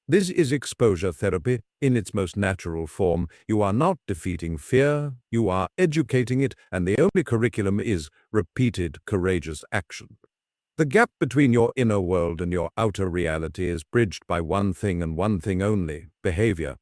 This is exposure therapy in its most natural form. You are not defeating fear, you are educating it, and the only curriculum is repeated, courageous action. The gap between your inner world and your outer reality is bridged by one thing and one thing only: behavior.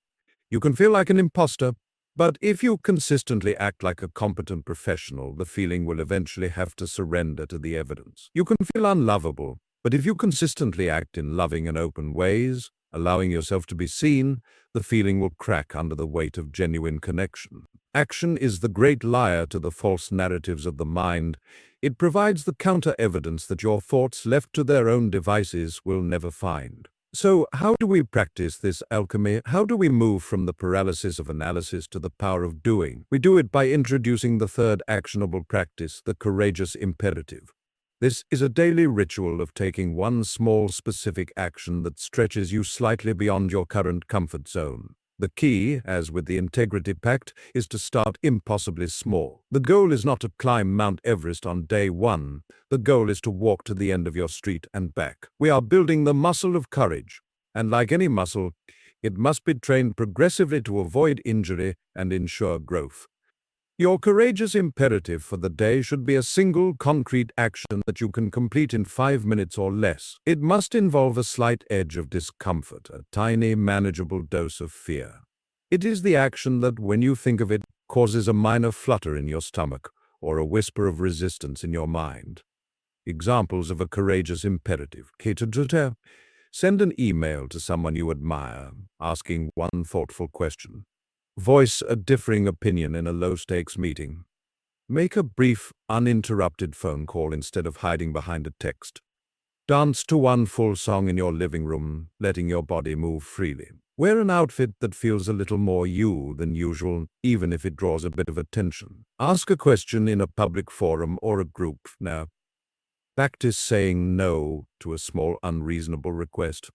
You can feel like an imposter, but if you consistently act like a competent professional, the feeling will eventually have to surrender to the evidence. You can feel unlovable, but if you consistently act in loving and open ways, allowing yourself to be seen, the feeling will crack under the weight of genuine connection. Action is the great liar to the false narratives of the mind. It provides the counter-evidence that your thoughts, left to their own devices, will never find. So, how do we practice this alchemy? How do we move from the paralysis of analysis to the power of doing? We do it by introducing the third actionable practice, the courageous imperative. This is a daily ritual of taking one small specific action that stretches you slightly beyond your current comfort zone. The key, as with the Integrity Pact, is to start impossibly small. The goal is not to climb Mount Everest on day one. The goal is to walk to the end of your street and back. We are building the muscle of courage. And like any muscle, it must be trained progressively to avoid injury and ensure growth. Your courageous imperative for the day should be a single concrete action that you can complete in 5 minutes or less. It must involve a slight edge of discomfort, a tiny, manageable dose of fear. It is the action that, when you think of it, causes a minor flutter in your stomach or a whisper of resistance in your mind. Examples of a courageous imperative. Send an email to someone you admire, asking one thoughtful question. Voice a differing opinion in a low-stakes meeting. Make a brief, uninterrupted phone call instead of hiding behind a text. Dance to one full song in your living room, letting your body move freely. Wear an outfit that feels a little more you than usual, even if it draws a bit of attention. Ask a question in a public forum or a group. Now, practice saying no to a small, unreasonable request.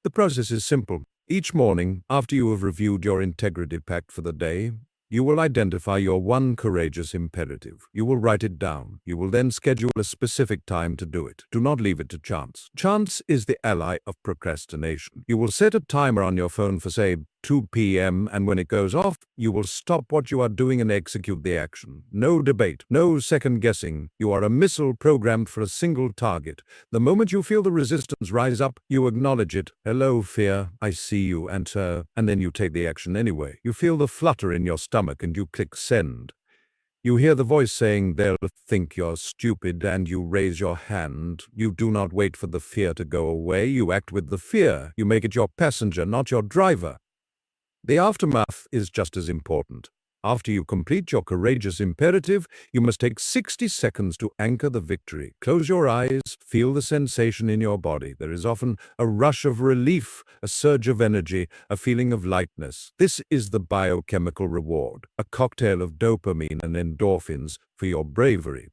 The process is simple. Each morning, after you have reviewed your Integrity Pact for the day, you will identify your one courageous imperative. You will write it down. You will then schedule a specific time to do it. Do not leave it to chance. Chance is the ally of procrastination. You will set a timer on your phone for, say, 2 p.m., and when it goes off, you will stop what you are doing and execute the action. No debate, no second guessing. You are a missile programmed for a single target. The moment you feel the resistance rise up, you acknowledge it. Hello, fear, I see you, and then you take the action anyway. You feel the flutter in your stomach and you click send. You hear the voice saying they'll think you're stupid and you raise your hand. You do not wait for the fear to go away. You act with the fear. You make it your passenger, not your driver. The aftermath is just as important. After you complete your courageous imperative, you must take 60 seconds to anchor the victory. Close your eyes, feel the sensation in your body. There is often a rush of relief, a surge of energy, a feeling of lightness. This is the biochemical reward, a cocktail of dopamine and endorphins for your bravery.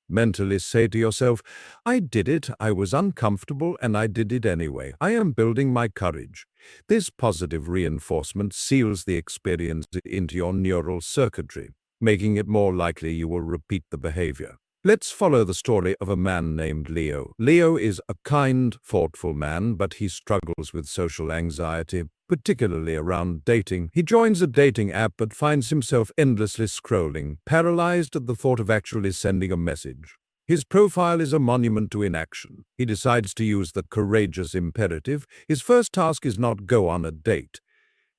Mentally say to yourself, I did it, I was uncomfortable, and I did it anyway. I am building my courage. This positive reinforcement seals the experience into your neural circuitry, making it more likely you will repeat the behavior. Let's follow the story of a man named Leo. Leo is a kind, thoughtful man, but he struggles with social anxiety, particularly around dating. He joins a dating app but finds himself endlessly scrolling, paralyzed at the thought of actually sending a message. His profile is a monument to inaction. He decides to use the courageous imperative. His first task is not go on a date.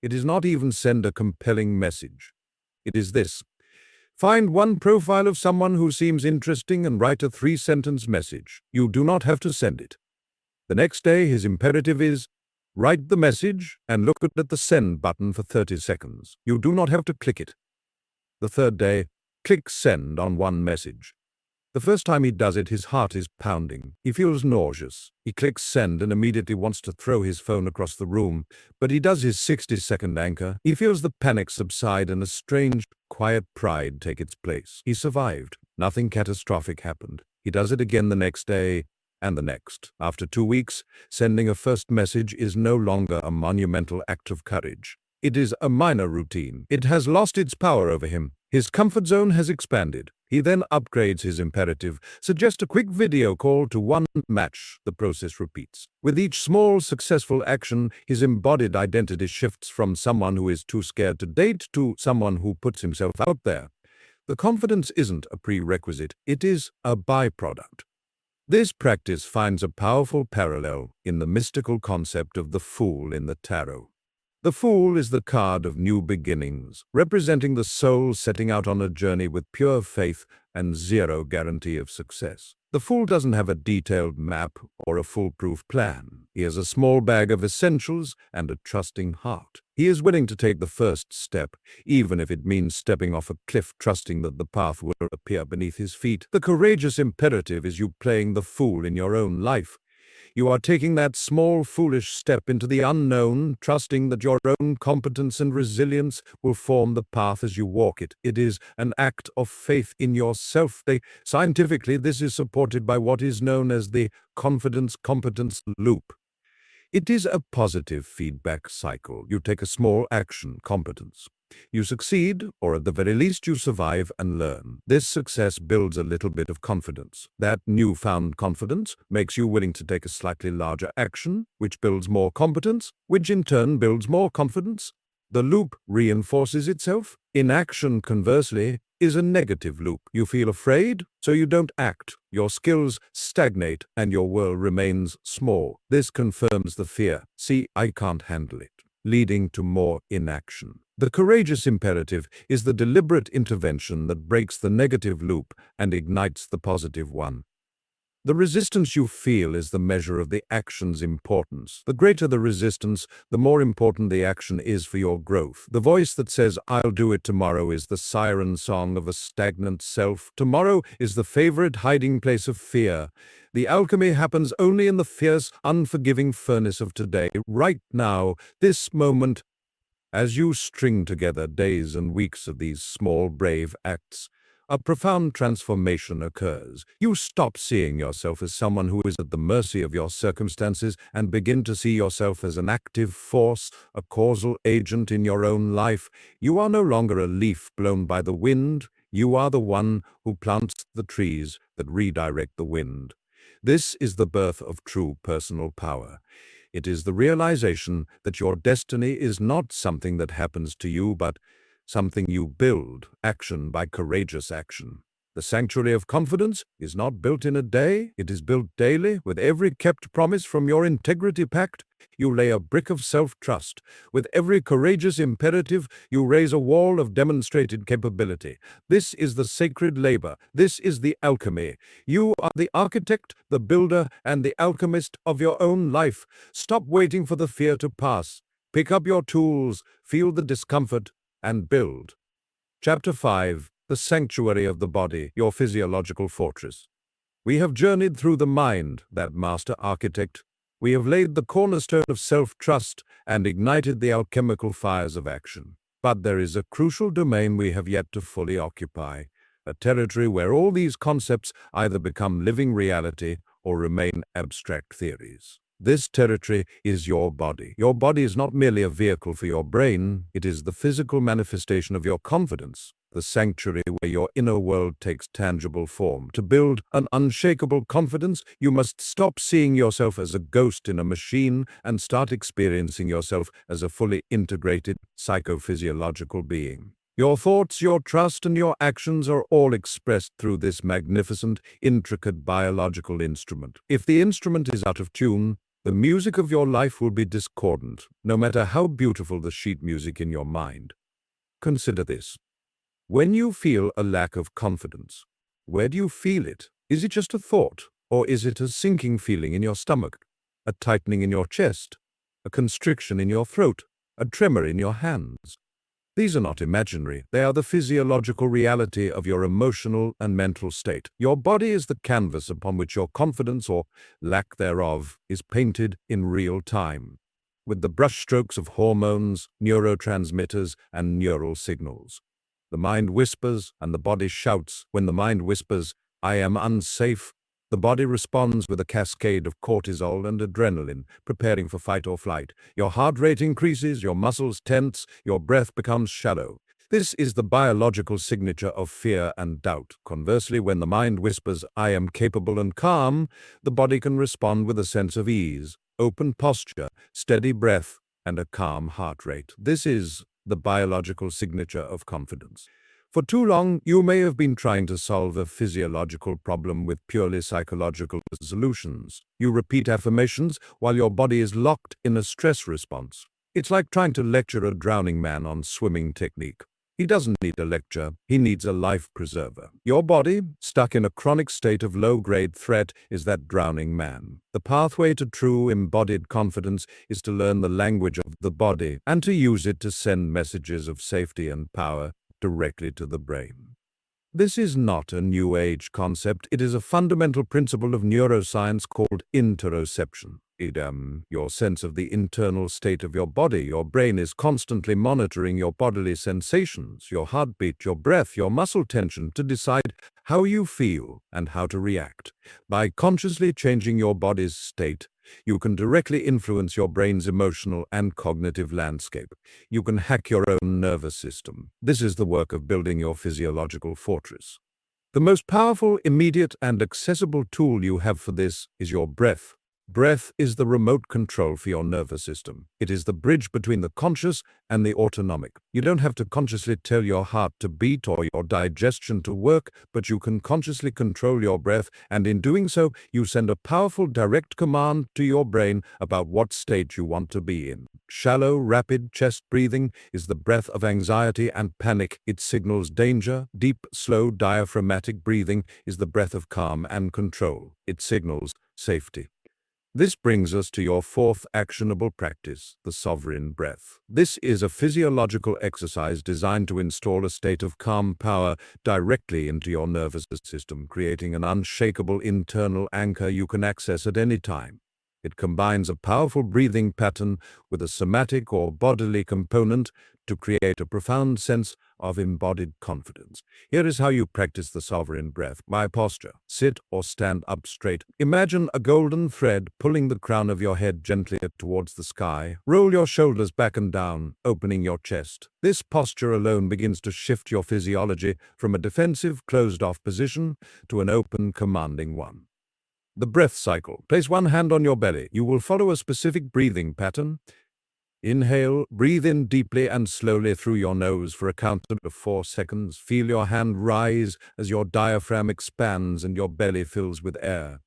It is not even send a compelling message. It is this. Find one profile of someone who seems interesting and write a 3-sentence message. You do not have to send it. The next day, his imperative is, write the message and look at the send button for 30 seconds. You do not have to click it. The third day, click send on one message. The first time he does it, his heart is pounding. He feels nauseous. He clicks send and immediately wants to throw his phone across the room, but he does his 60-second anchor. He feels the panic subside and a strange, quiet pride take its place. He survived. Nothing catastrophic happened. He does it again the next day and the next. After 2 weeks, sending a first message is no longer a monumental act of courage. It is a minor routine. It has lost its power over him. His comfort zone has expanded. He then upgrades his imperative. Suggest a quick video call to one match. The process repeats. With each small, successful action, his embodied identity shifts from someone who is too scared to date to someone who puts himself out there. The confidence isn't a prerequisite. It is a byproduct. This practice finds a powerful parallel in the mystical concept of the Fool in the Tarot. The Fool is the card of new beginnings, representing the soul setting out on a journey with pure faith and zero guarantee of success. The Fool doesn't have a detailed map or a foolproof plan. He has a small bag of essentials and a trusting heart. He is willing to take the first step, even if it means stepping off a cliff, trusting that the path will appear beneath his feet. The courageous imperative is you playing the fool in your own life. You are taking that small, foolish step into the unknown, trusting that your own competence and resilience will form the path as you walk it. It is an act of faith in yourself. Scientifically, this is supported by what is known as the confidence-competence loop. It is a positive feedback cycle. You take a small action, competence. You succeed, or at the very least you survive and learn. This success builds a little bit of confidence. That newfound confidence makes you willing to take a slightly larger action, which builds more competence, which in turn builds more confidence. The loop reinforces itself. Inaction, conversely, is a negative loop. You feel afraid, so you don't act. Your skills stagnate and your world remains small. This confirms the fear. See, I can't handle it, leading to more inaction. The courageous imperative is the deliberate intervention that breaks the negative loop and ignites the positive one. The resistance you feel is the measure of the action's importance. The greater the resistance, the more important the action is for your growth. The voice that says, "I'll do it tomorrow," is the siren song of a stagnant self. Tomorrow is the favorite hiding place of fear. The alchemy happens only in the fierce, unforgiving furnace of today, right now, this moment. As you string together days and weeks of these small, brave acts, a profound transformation occurs. You stop seeing yourself as someone who is at the mercy of your circumstances and begin to see yourself as an active force, a causal agent in your own life. You are no longer a leaf blown by the wind. You are the one who plants the trees that redirect the wind. This is the birth of true personal power. It is the realization that your destiny is not something that happens to you, but something you build, action by courageous action. The sanctuary of confidence is not built in a day, it is built daily. With every kept promise from your integrity pact, you lay a brick of self-trust. With every courageous imperative, you raise a wall of demonstrated capability. This is the sacred labor. This is the alchemy. You are the architect, the builder, and the alchemist of your own life. Stop waiting for the fear to pass. Pick up your tools, feel the discomfort, and build. Chapter 5. The Sanctuary of the Body, Your Physiological Fortress. We have journeyed through the mind, that master architect. We have laid the cornerstone of self-trust and ignited the alchemical fires of action. But there is a crucial domain we have yet to fully occupy, a territory where all these concepts either become living reality or remain abstract theories. This territory is your body. Your body is not merely a vehicle for your brain, it is the physical manifestation of your confidence, the sanctuary where your inner world takes tangible form. To build an unshakable confidence, you must stop seeing yourself as a ghost in a machine and start experiencing yourself as a fully integrated psychophysiological being. Your thoughts, your trust, and your actions are all expressed through this magnificent, intricate biological instrument. If the instrument is out of tune, the music of your life will be discordant, no matter how beautiful the sheet music in your mind. Consider this. When you feel a lack of confidence, where do you feel it? Is it just a thought, or is it a sinking feeling in your stomach, a tightening in your chest, a constriction in your throat, a tremor in your hands? These are not imaginary. They are the physiological reality of your emotional and mental state. Your body is the canvas upon which your confidence, or lack thereof, is painted in real time, with the brushstrokes of hormones, neurotransmitters, and neural signals. The mind whispers and the body shouts. When the mind whispers, "I am unsafe," the body responds with a cascade of cortisol and adrenaline, preparing for fight or flight. Your heart rate increases, your muscles tense, your breath becomes shallow. This is the biological signature of fear and doubt. Conversely, when the mind whispers, "I am capable and calm," the body can respond with a sense of ease, open posture, steady breath, and a calm heart rate. This is the biological signature of confidence. For too long, you may have been trying to solve a physiological problem with purely psychological solutions. You repeat affirmations while your body is locked in a stress response. It's like trying to lecture a drowning man on swimming technique. He doesn't need a lecture, he needs a life preserver. Your body, stuck in a chronic state of low-grade threat, is that drowning man. The pathway to true embodied confidence is to learn the language of the body and to use it to send messages of safety and power directly to the brain. This is not a New Age concept. It is a fundamental principle of neuroscience called interoception. Your sense of the internal state of your body. Your brain is constantly monitoring your bodily sensations, your heartbeat, your breath, your muscle tension to decide how you feel and how to react. By consciously changing your body's state, You can directly influence your brain's emotional and cognitive landscape. You can hack your own nervous system. This is the work of building your physiological fortress. The most powerful, immediate, and accessible tool you have for this is your breath. Breath is the remote control for your nervous system. It is the bridge between the conscious and the autonomic. You don't have to consciously tell your heart to beat or your digestion to work, but you can consciously control your breath, and in doing so, you send a powerful direct command to your brain about what state you want to be in. Shallow, rapid chest breathing is the breath of anxiety and panic. It signals danger. Deep, slow, diaphragmatic breathing is the breath of calm and control. It signals safety. This brings us to your fourth actionable practice, the sovereign breath. This is a physiological exercise designed to install a state of calm power directly into your nervous system, creating an unshakable internal anchor you can access at any time. It combines a powerful breathing pattern with a somatic or bodily component to create a profound sense of embodied confidence. Here is how you practice the sovereign breath. By posture. Sit or stand up straight. Imagine a golden thread pulling the crown of your head gently towards the sky. Roll your shoulders back and down, opening your chest. This posture alone begins to shift your physiology from a defensive, closed-off position to an open, commanding one. The breath cycle. Place one hand on your belly. You will follow a specific breathing pattern. Inhale, breathe in deeply and slowly through your nose for a count of 4 seconds. Feel your hand rise as your diaphragm expands and your belly fills with air.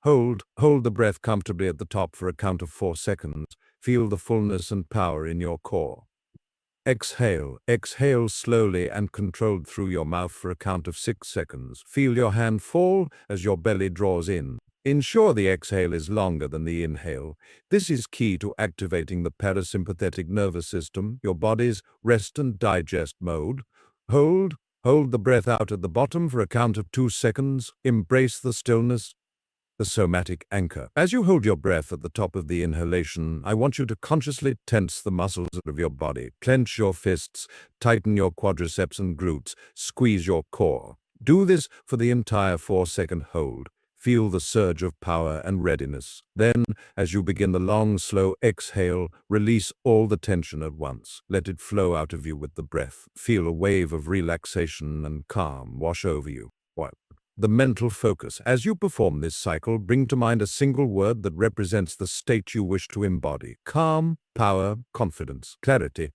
Hold the breath comfortably at the top for a count of 4 seconds. Feel the fullness and power in your core. Exhale slowly and controlled through your mouth for a count of 6 seconds. Feel your hand fall as your belly draws in. Ensure the exhale is longer than the inhale. This is key to activating the parasympathetic nervous system, your body's rest and digest mode. Hold the breath out at the bottom for a count of 2 seconds. Embrace the stillness. The somatic anchor. As you hold your breath at the top of the inhalation, I want you to consciously tense the muscles of your body. Clench your fists, tighten your quadriceps and glutes, squeeze your core. Do this for the entire 4-second hold. Feel the surge of power and readiness. Then, as you begin the long, slow exhale, release all the tension at once. Let it flow out of you with the breath. Feel a wave of relaxation and calm wash over you. The mental focus. As you perform this cycle, bring to mind a single word that represents the state you wish to embody. Calm, power, confidence, clarity.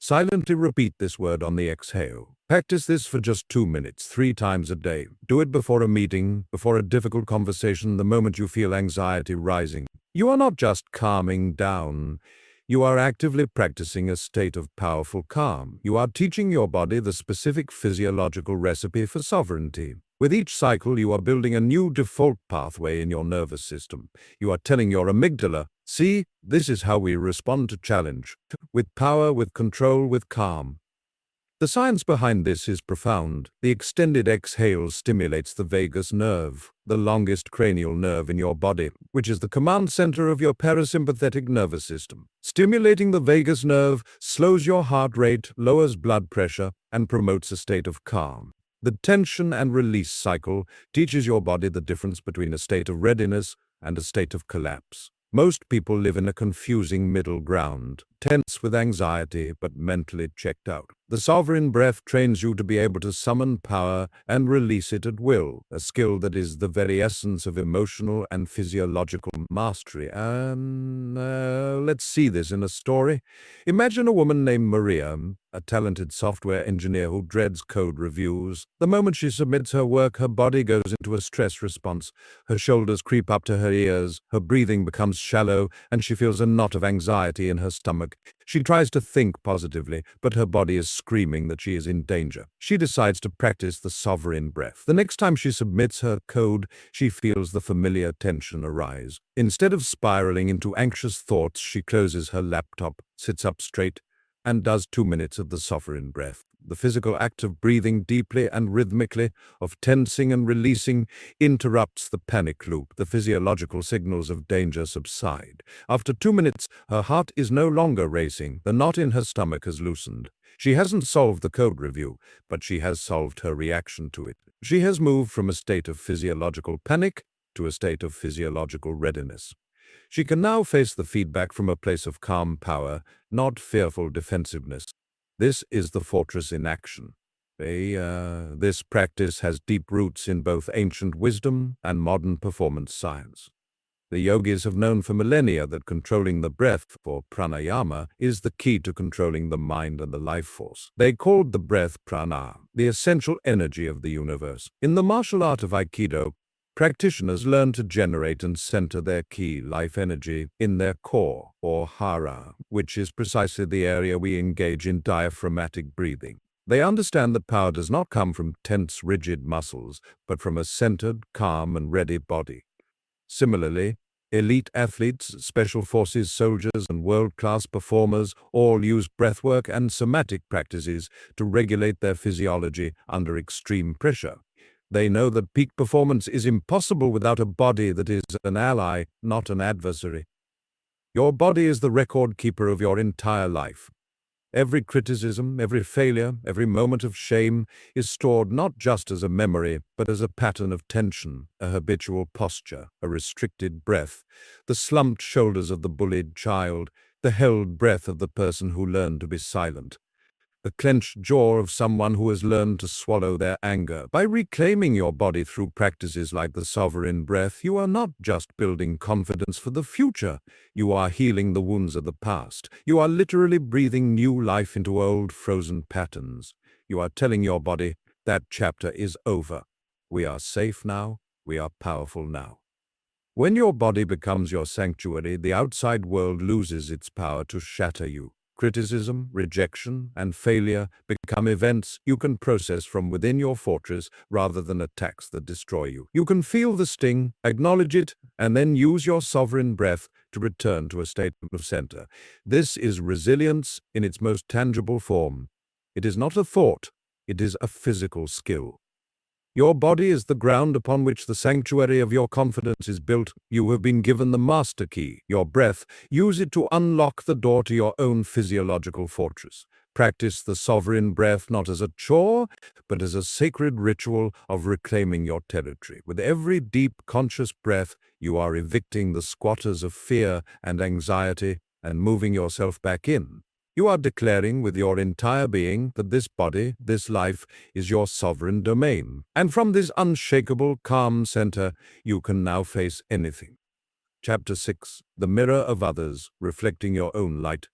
Silently repeat this word on the exhale. Practice this for just 2 minutes, 3 times a day. Do it before a meeting, before a difficult conversation, the moment you feel anxiety rising. You are not just calming down. You are actively practicing a state of powerful calm. You are teaching your body the specific physiological recipe for sovereignty. With each cycle, you are building a new default pathway in your nervous system. You are telling your amygdala, see, this is how we respond to challenge. With power, with control, with calm. The science behind this is profound. The extended exhale stimulates the vagus nerve, the longest cranial nerve in your body, which is the command center of your parasympathetic nervous system. Stimulating the vagus nerve slows your heart rate, lowers blood pressure, and promotes a state of calm. The tension and release cycle teaches your body the difference between a state of readiness and a state of collapse. Most people live in a confusing middle ground, tense with anxiety but mentally checked out. The sovereign breath trains you to be able to summon power and release it at will, a skill that is the very essence of emotional and physiological mastery. Let's see this in a story. Imagine a woman named Maria, a talented software engineer who dreads code reviews. The moment she submits her work, her body goes into a stress response. Her shoulders creep up to her ears, her breathing becomes shallow, and she feels a knot of anxiety in her stomach. She tries to think positively, but her body is screaming that she is in danger. She decides to practice the sovereign breath. The next time she submits her code, she feels the familiar tension arise. Instead of spiraling into anxious thoughts, she closes her laptop, sits up straight, and does 2 minutes of the sovereign breath. The physical act of breathing deeply and rhythmically, of tensing and releasing, interrupts the panic loop. The physiological signals of danger subside. After 2 minutes, her heart is no longer racing. The knot in her stomach has loosened. She hasn't solved the code review, but she has solved her reaction to it. She has moved from a state of physiological panic to a state of physiological readiness. She can now face the feedback from a place of calm power, not fearful defensiveness. This is the fortress in action. This practice has deep roots in both ancient wisdom and modern performance science. The yogis have known for millennia that controlling the breath, or pranayama, is the key to controlling the mind and the life force. They called the breath prana, the essential energy of the universe. In the martial art of Aikido, practitioners learn to generate and center their key life energy in their core, or hara, which is precisely the area we engage in diaphragmatic breathing. They understand that power does not come from tense, rigid muscles, but from a centered, calm, and ready body. Similarly, elite athletes, special forces soldiers, and world-class performers all use breathwork and somatic practices to regulate their physiology under extreme pressure. They know that peak performance is impossible without a body that is an ally, not an adversary. Your body is the record keeper of your entire life. Every criticism, every failure, every moment of shame is stored not just as a memory, but as a pattern of tension, a habitual posture, a restricted breath, the slumped shoulders of the bullied child, the held breath of the person who learned to be silent, the clenched jaw of someone who has learned to swallow their anger. By reclaiming your body through practices like the sovereign breath, you are not just building confidence for the future. You are healing the wounds of the past. You are literally breathing new life into old frozen patterns. You are telling your body, that chapter is over. We are safe now. We are powerful now. When your body becomes your sanctuary, the outside world loses its power to shatter you. Criticism, rejection, and failure become events you can process from within your fortress rather than attacks that destroy you. You can feel the sting, acknowledge it, and then use your sovereign breath to return to a state of center. This is resilience in its most tangible form. It is not a thought, it is a physical skill. Your body is the ground upon which the sanctuary of your confidence is built. You have been given the master key, your breath. Use it to unlock the door to your own physiological fortress. Practice the sovereign breath not as a chore, but as a sacred ritual of reclaiming your territory. With every deep, conscious breath, you are evicting the squatters of fear and anxiety and moving yourself back in. You are declaring with your entire being that this body, this life, is your sovereign domain. And from this unshakable, calm center, you can now face anything. Chapter 6. The Mirror of Others, Reflecting Your Own Light.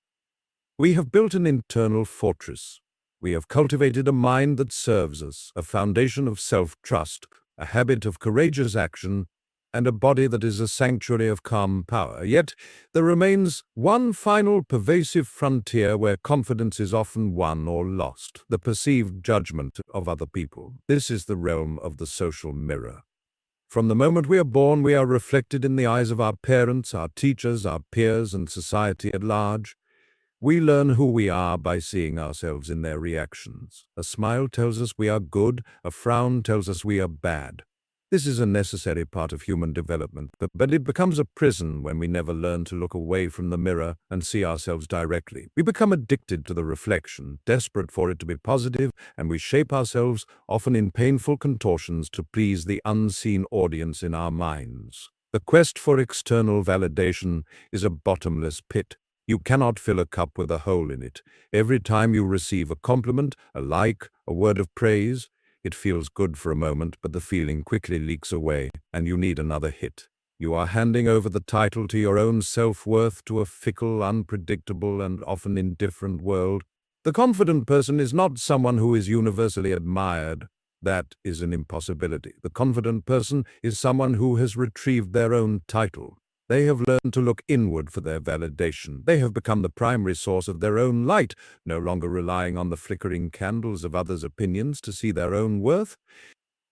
We have built an internal fortress. We have cultivated a mind that serves us, a foundation of self-trust, a habit of courageous action, and a body that is a sanctuary of calm power. Yet there remains one final pervasive frontier where confidence is often won or lost, the perceived judgment of other people. This is the realm of the social mirror. From the moment we are born, we are reflected in the eyes of our parents, our teachers, our peers, and society at large. We learn who we are by seeing ourselves in their reactions. A smile tells us we are good, a frown tells us we are bad. This is a necessary part of human development, but it becomes a prison when we never learn to look away from the mirror and see ourselves directly. We become addicted to the reflection, desperate for it to be positive, and we shape ourselves, often in painful contortions, to please the unseen audience in our minds. The quest for external validation is a bottomless pit. You cannot fill a cup with a hole in it. Every time you receive a compliment, a like, a word of praise, it feels good for a moment, but the feeling quickly leaks away, and you need another hit. You are handing over the title to your own self-worth to a fickle, unpredictable, and often indifferent world. The confident person is not someone who is universally admired. That is an impossibility. The confident person is someone who has retrieved their own title. They have learned to look inward for their validation. They have become the primary source of their own light, no longer relying on the flickering candles of others' opinions to see their own worth.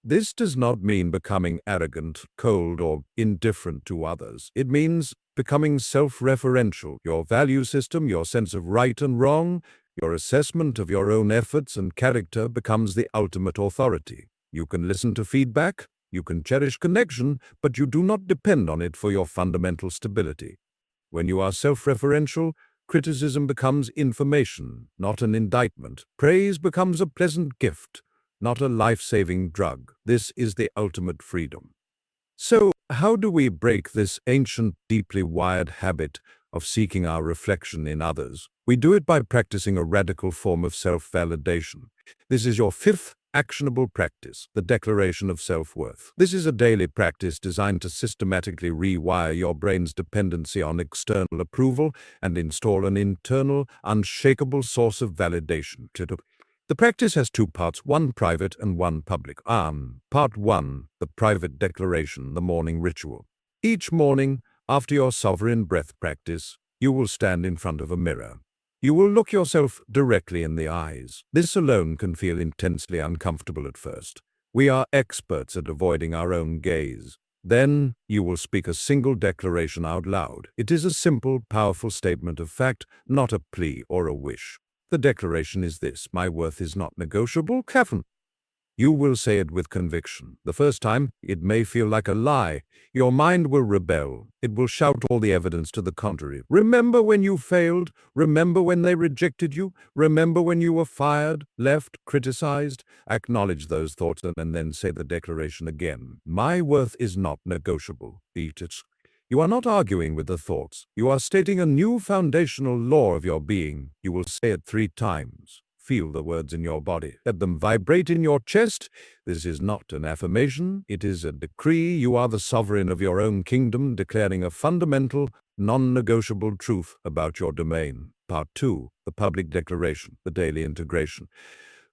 This does not mean becoming arrogant, cold, or indifferent to others. It means becoming self-referential. Your value system, your sense of right and wrong, your assessment of your own efforts and character becomes the ultimate authority. You can listen to feedback, you can cherish connection, but you do not depend on it for your fundamental stability. When you are self-referential, criticism becomes information, not an indictment. Praise becomes a pleasant gift, not a life-saving drug. This is the ultimate freedom. So, how do we break this ancient, deeply wired habit of seeking our reflection in others? We do it by practicing a radical form of self-validation. This is your fifth actionable practice, the declaration of self-worth. This is a daily practice designed to systematically rewire your brain's dependency on external approval and install an internal, unshakable source of validation. The practice has two parts, one private and one public. Part 1, the private declaration, the morning ritual. Each morning, after your sovereign breath practice, you will stand in front of a mirror. You will look yourself directly in the eyes. This alone can feel intensely uncomfortable at first. We are experts at avoiding our own gaze. Then, you will speak a single declaration out loud. It is a simple, powerful statement of fact, not a plea or a wish. The declaration is this: my worth is not negotiable, Kevin. You will say it with conviction. The first time, it may feel like a lie. Your mind will rebel. It will shout all the evidence to the contrary. Remember when you failed? Remember when they rejected you? Remember when you were fired, left, criticized? Acknowledge those thoughts and then say the declaration again. My worth is not negotiable. Eat it. You are not arguing with the thoughts. You are stating a new foundational law of your being. You will say it 3 times. Feel the words in your body. Let them vibrate in your chest. This is not an affirmation. It is a decree. You are the sovereign of your own kingdom, declaring a fundamental, non-negotiable truth about your domain. Part 2, the public declaration, the daily integration.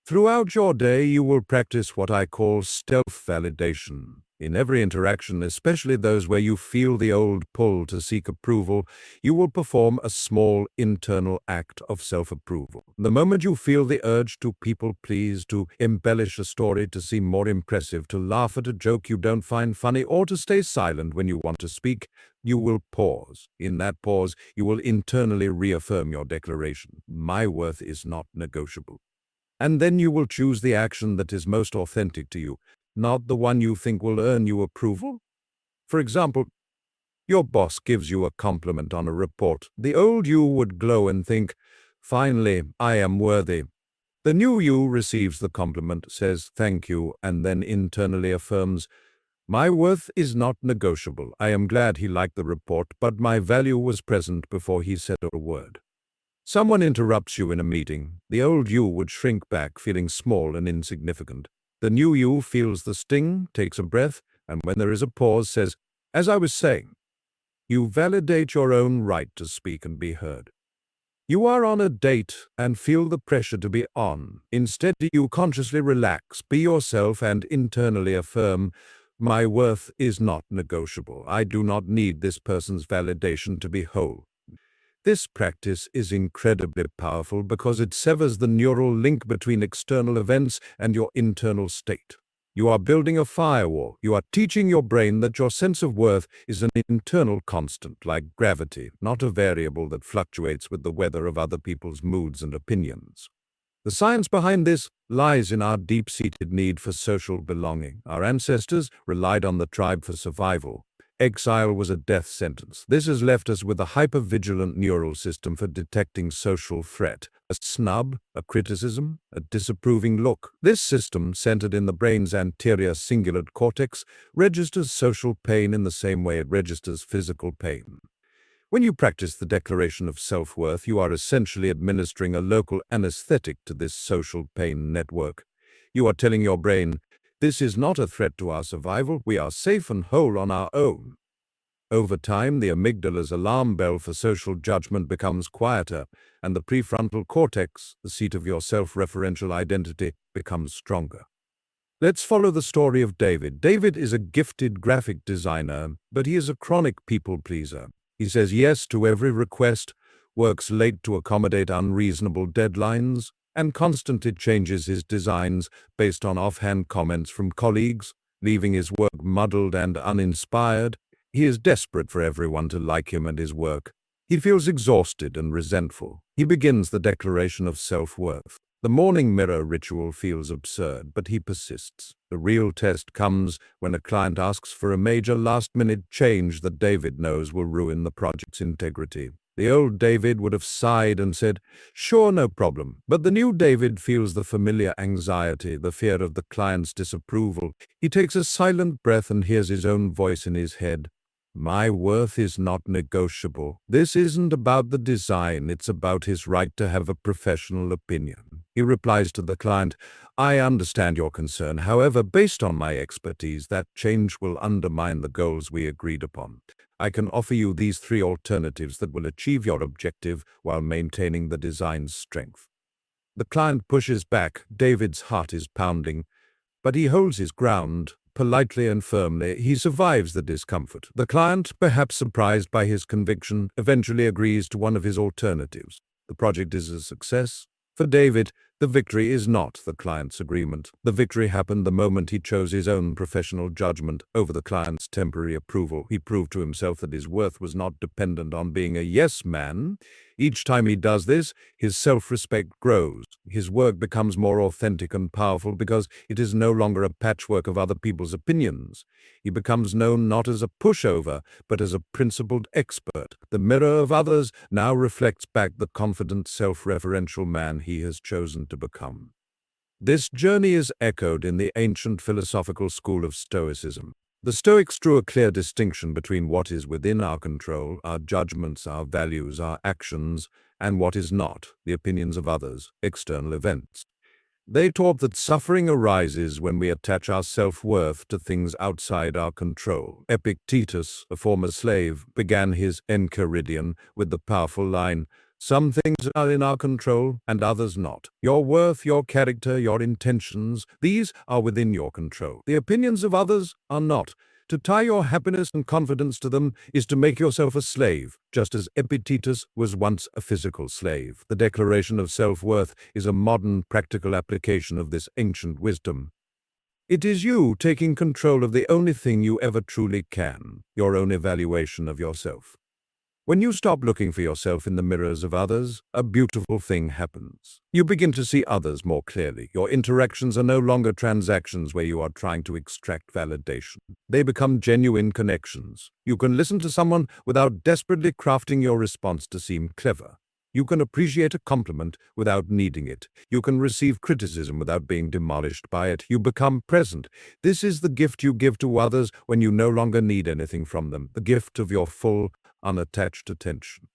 Throughout your day, you will practice what I call self-validation. In every interaction, especially those where you feel the old pull to seek approval, you will perform a small internal act of self-approval. The moment you feel the urge to people-please, to embellish a story to seem more impressive, to laugh at a joke you don't find funny, or to stay silent when you want to speak, you will pause. In that pause, you will internally reaffirm your declaration. My worth is not negotiable. And then you will choose the action that is most authentic to you, not the one you think will earn you approval. For example, your boss gives you a compliment on a report. The old you would glow and think, finally, I am worthy. The new you receives the compliment, says thank you, and then internally affirms, my worth is not negotiable. I am glad he liked the report, but my value was present before he said a word. Someone interrupts you in a meeting. The old you would shrink back, feeling small and insignificant. The new you feels the sting, takes a breath, and when there is a pause, says, as I was saying, you validate your own right to speak and be heard. You are on a date and feel the pressure to be on. Instead, you consciously relax, be yourself, and internally affirm, my worth is not negotiable. I do not need this person's validation to be whole. This practice is incredibly powerful because it severs the neural link between external events and your internal state. You are building a firewall. You are teaching your brain that your sense of worth is an internal constant, like gravity, not a variable that fluctuates with the weather of other people's moods and opinions. The science behind this lies in our deep-seated need for social belonging. Our ancestors relied on the tribe for survival. Exile was a death sentence. This has left us with a hyper-vigilant neural system for detecting social threat. A snub, a criticism, a disapproving look. This system, centered in the brain's anterior cingulate cortex, registers social pain in the same way it registers physical pain. When you practice the declaration of self-worth, you are essentially administering a local anesthetic to this social pain network. You are telling your brain, this is not a threat to our survival. We are safe and whole on our own. Over time, the amygdala's alarm bell for social judgment becomes quieter, and the prefrontal cortex, the seat of your self-referential identity, becomes stronger. Let's follow the story of David. David is a gifted graphic designer, but he is a chronic people-pleaser. He says yes to every request, works late to accommodate unreasonable deadlines, and constantly changes his designs based on offhand comments from colleagues, leaving his work muddled and uninspired. He is desperate for everyone to like him and his work. He feels exhausted and resentful. He begins the declaration of self-worth. The morning mirror ritual feels absurd, but he persists. The real test comes when a client asks for a major last-minute change that David knows will ruin the project's integrity. The old David would have sighed and said, "Sure, no problem." But the new David feels the familiar anxiety, the fear of the client's disapproval. He takes a silent breath and hears his own voice in his head. My worth is not negotiable. This isn't about the design, it's about his right to have a professional opinion. He replies to the client, I understand your concern. However, based on my expertise, that change will undermine the goals we agreed upon. I can offer you these three alternatives that will achieve your objective while maintaining the design's strength. The client pushes back. David's heart is pounding, but he holds his ground. Politely and firmly, he survives the discomfort. The client, perhaps surprised by his conviction, eventually agrees to one of his alternatives. The project is a success. For David, the victory is not the client's agreement. The victory happened the moment he chose his own professional judgment over the client's temporary approval. He proved to himself that his worth was not dependent on being a yes man. Each time he does this, his self-respect grows. His work becomes more authentic and powerful because it is no longer a patchwork of other people's opinions. He becomes known not as a pushover, but as a principled expert. The mirror of others now reflects back the confident, self-referential man he has chosen to become. This journey is echoed in the ancient philosophical school of Stoicism. The Stoics drew a clear distinction between what is within our control, our judgments, our values, our actions, and what is not, the opinions of others, external events. They taught that suffering arises when we attach our self-worth to things outside our control. Epictetus, a former slave, began his Enchiridion with the powerful line, some things are in our control and others not. Your worth, your character, your intentions, these are within your control. The opinions of others are not. To tie your happiness and confidence to them is to make yourself a slave, just as Epictetus was once a physical slave. The declaration of self-worth is a modern practical application of this ancient wisdom. It is you taking control of the only thing you ever truly can, your own evaluation of yourself. When you stop looking for yourself in the mirrors of others, a beautiful thing happens. You begin to see others more clearly. Your interactions are no longer transactions where you are trying to extract validation. They become genuine connections. You can listen to someone without desperately crafting your response to seem clever. You can appreciate a compliment without needing it. You can receive criticism without being demolished by it. You become present. This is the gift you give to others when you no longer need anything from them, the gift of your full, unattached attention.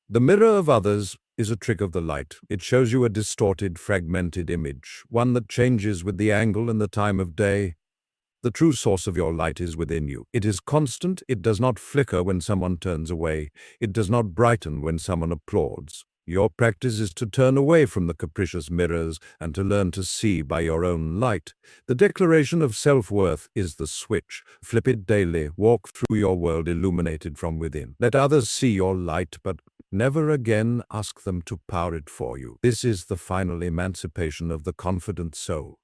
The mirror of others is a trick of the light. It shows you a distorted, fragmented image, one that changes with the angle and the time of day. The true source of your light is within you. It is constant. It does not flicker when someone turns away. It does not brighten when someone applauds. Your practice is to turn away from the capricious mirrors and to learn to see by your own light. The declaration of self-worth is the switch. Flip it daily. Walk through your world illuminated from within. Let others see your light, but never again ask them to power it for you. This is the final emancipation of the confident soul.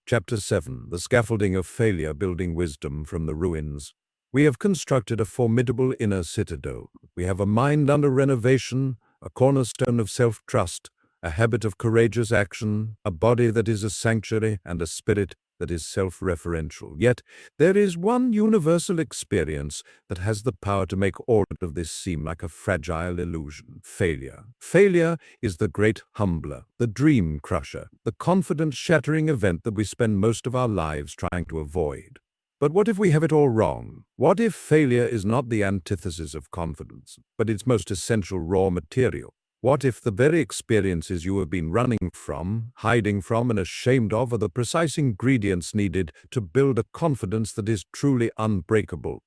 Chapter 7, The Scaffolding of Failure, Building Wisdom from the Ruins. We have constructed a formidable inner citadel. We have a mind under renovation, a cornerstone of self-trust, a habit of courageous action, a body that is a sanctuary, and a spirit that is self-referential. Yet, there is one universal experience that has the power to make all of this seem like a fragile illusion: failure. Failure is the great humbler, the dream crusher, the confidence-shattering event that we spend most of our lives trying to avoid. But what if we have it all wrong? What if failure is not the antithesis of confidence, but its most essential raw material? What if the very experiences you have been running from, hiding from, and ashamed of are the precise ingredients needed to build a confidence that is truly unbreakable?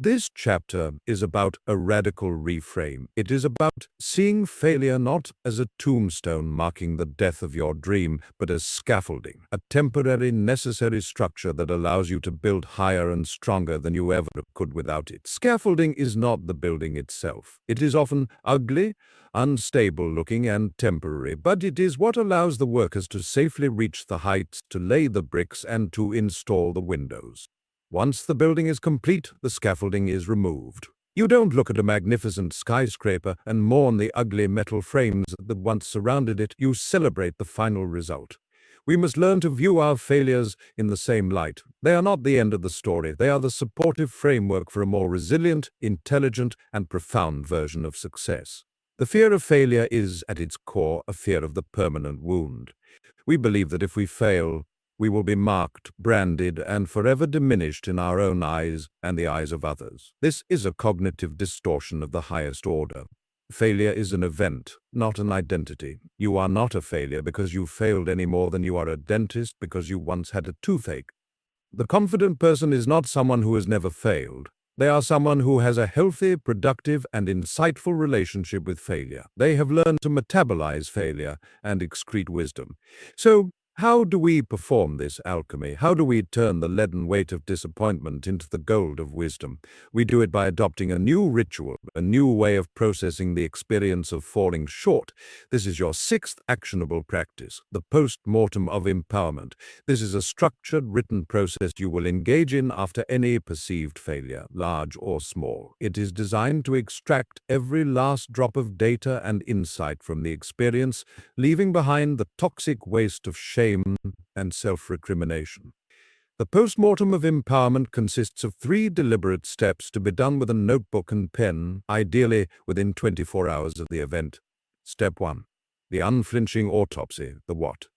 This chapter is about a radical reframe. It is about seeing failure not as a tombstone marking the death of your dream, but as scaffolding, a temporary, necessary structure that allows you to build higher and stronger than you ever could without it. Scaffolding is not the building itself. It is often ugly, unstable looking, and temporary, but it is what allows the workers to safely reach the heights, to lay the bricks, and to install the windows. Once the building is complete, the scaffolding is removed. You don't look at a magnificent skyscraper and mourn the ugly metal frames that once surrounded it. You celebrate the final result. We must learn to view our failures in the same light. They are not the end of the story. They are the supportive framework for a more resilient, intelligent, and profound version of success. The fear of failure is, at its core, a fear of the permanent wound. We believe that if we fail, we will be marked, branded, and forever diminished in our own eyes and the eyes of others. This is a cognitive distortion of the highest order. Failure is an event, not an identity. You are not a failure because you failed any more than you are a dentist because you once had a toothache. The confident person is not someone who has never failed. They are someone who has a healthy, productive, and insightful relationship with failure. They have learned to metabolize failure and excrete wisdom. So, how do we perform this alchemy? How do we turn the leaden weight of disappointment into the gold of wisdom? We do it by adopting a new ritual, a new way of processing the experience of falling short. This is your sixth actionable practice, the post-mortem of empowerment. This is a structured, written process you will engage in after any perceived failure, large or small. It is designed to extract every last drop of data and insight from the experience, leaving behind the toxic waste of shame and self-recrimination. The post-mortem of empowerment consists of 3 deliberate steps to be done with a notebook and pen, ideally within 24 hours of the event. Step 1. The unflinching autopsy, the what.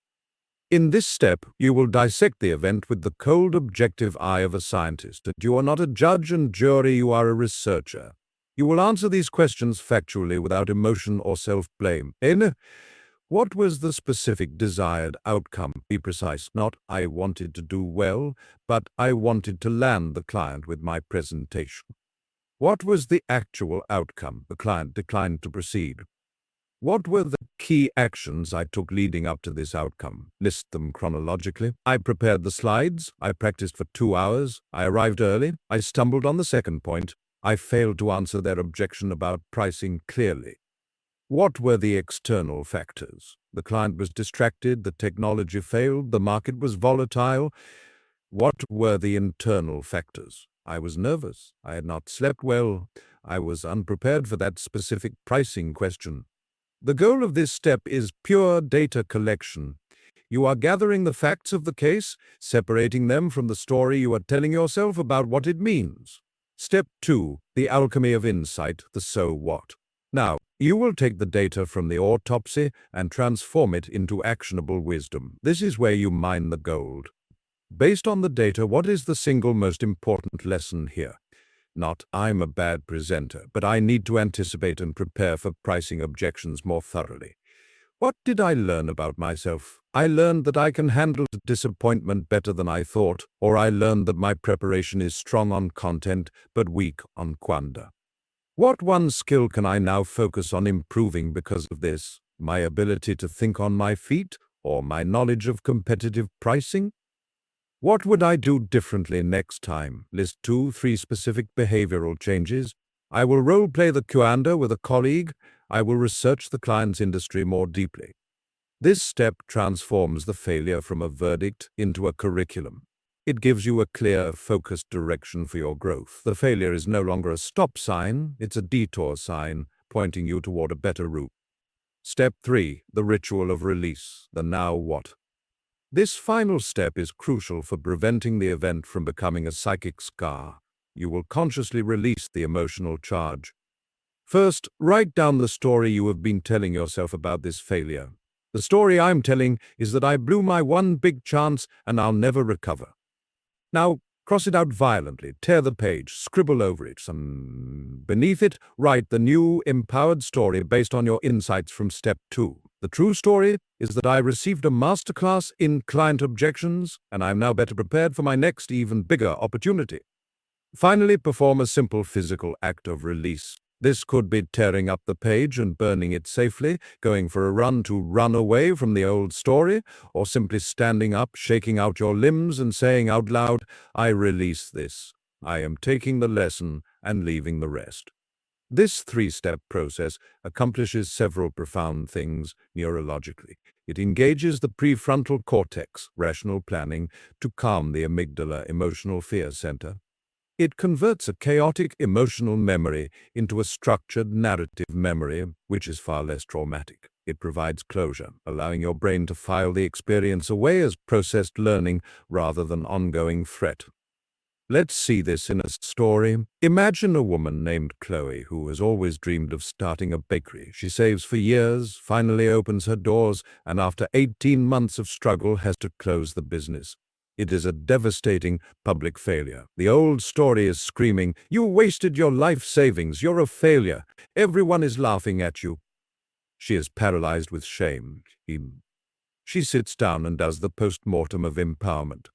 In this step, you will dissect the event with the cold, objective eye of a scientist. You are not a judge and jury, you are a researcher. You will answer these questions factually without emotion or self-blame. What was the specific desired outcome? Be precise. Not, I wanted to do well, but I wanted to land the client with my presentation. What was the actual outcome? The client declined to proceed. What were the key actions I took leading up to this outcome? List them chronologically. I prepared the slides. I practiced for 2 hours. I arrived early. I stumbled on the second point. I failed to answer their objection about pricing clearly. What were the external factors? The client was distracted, the technology failed, the market was volatile. What were the internal factors? I was nervous. I had not slept well. I was unprepared for that specific pricing question. The goal of this step is pure data collection. You are gathering the facts of the case, separating them from the story you are telling yourself about what it means. Step 2. The alchemy of insight, the so what. Now, you will take the data from the autopsy and transform it into actionable wisdom. This is where you mine the gold. Based on the data, what is the single most important lesson here? Not, I'm a bad presenter, but I need to anticipate and prepare for pricing objections more thoroughly. What did I learn about myself? I learned that I can handle disappointment better than I thought, or I learned that my preparation is strong on content but weak on quanda. What one skill can I now focus on improving because of this? My ability to think on my feet, or my knowledge of competitive pricing? What would I do differently next time? List 2-3 specific behavioral changes. I will role-play the quanda with a colleague. I will research the client's industry more deeply. This step transforms the failure from a verdict into a curriculum. It gives you a clear, focused direction for your growth. The failure is no longer a stop sign, it's a detour sign, pointing you toward a better route. Step 3. The ritual of release, the now what. This final step is crucial for preventing the event from becoming a psychic scar. You will consciously release the emotional charge. First, write down the story you have been telling yourself about this failure. The story I'm telling is that I blew my one big chance and I'll never recover. Now, cross it out violently, tear the page, scribble over it. Beneath it, write the new, empowered story based on your insights from step 2. The true story is that I received a masterclass in client objections, and I'm now better prepared for my next, even bigger opportunity. Finally, perform a simple physical act of release. This could be tearing up the page and burning it safely, going for a run to run away from the old story, or simply standing up, shaking out your limbs and saying out loud, I release this. I am taking the lesson and leaving the rest. This 3-step process accomplishes several profound things neurologically. It engages the prefrontal cortex, rational planning, to calm the amygdala, emotional fear center. It converts a chaotic emotional memory into a structured narrative memory, which is far less traumatic. It provides closure, allowing your brain to file the experience away as processed learning rather than ongoing threat. Let's see this in a story. Imagine a woman named Chloe who has always dreamed of starting a bakery. She saves for years, finally opens her doors, and after 18 months of struggle has to close the business. It is a devastating public failure. The old story is screaming, "You wasted your life savings, you're a failure. Everyone is laughing at you." She is paralyzed with shame. She sits down and does the post-mortem of empowerment.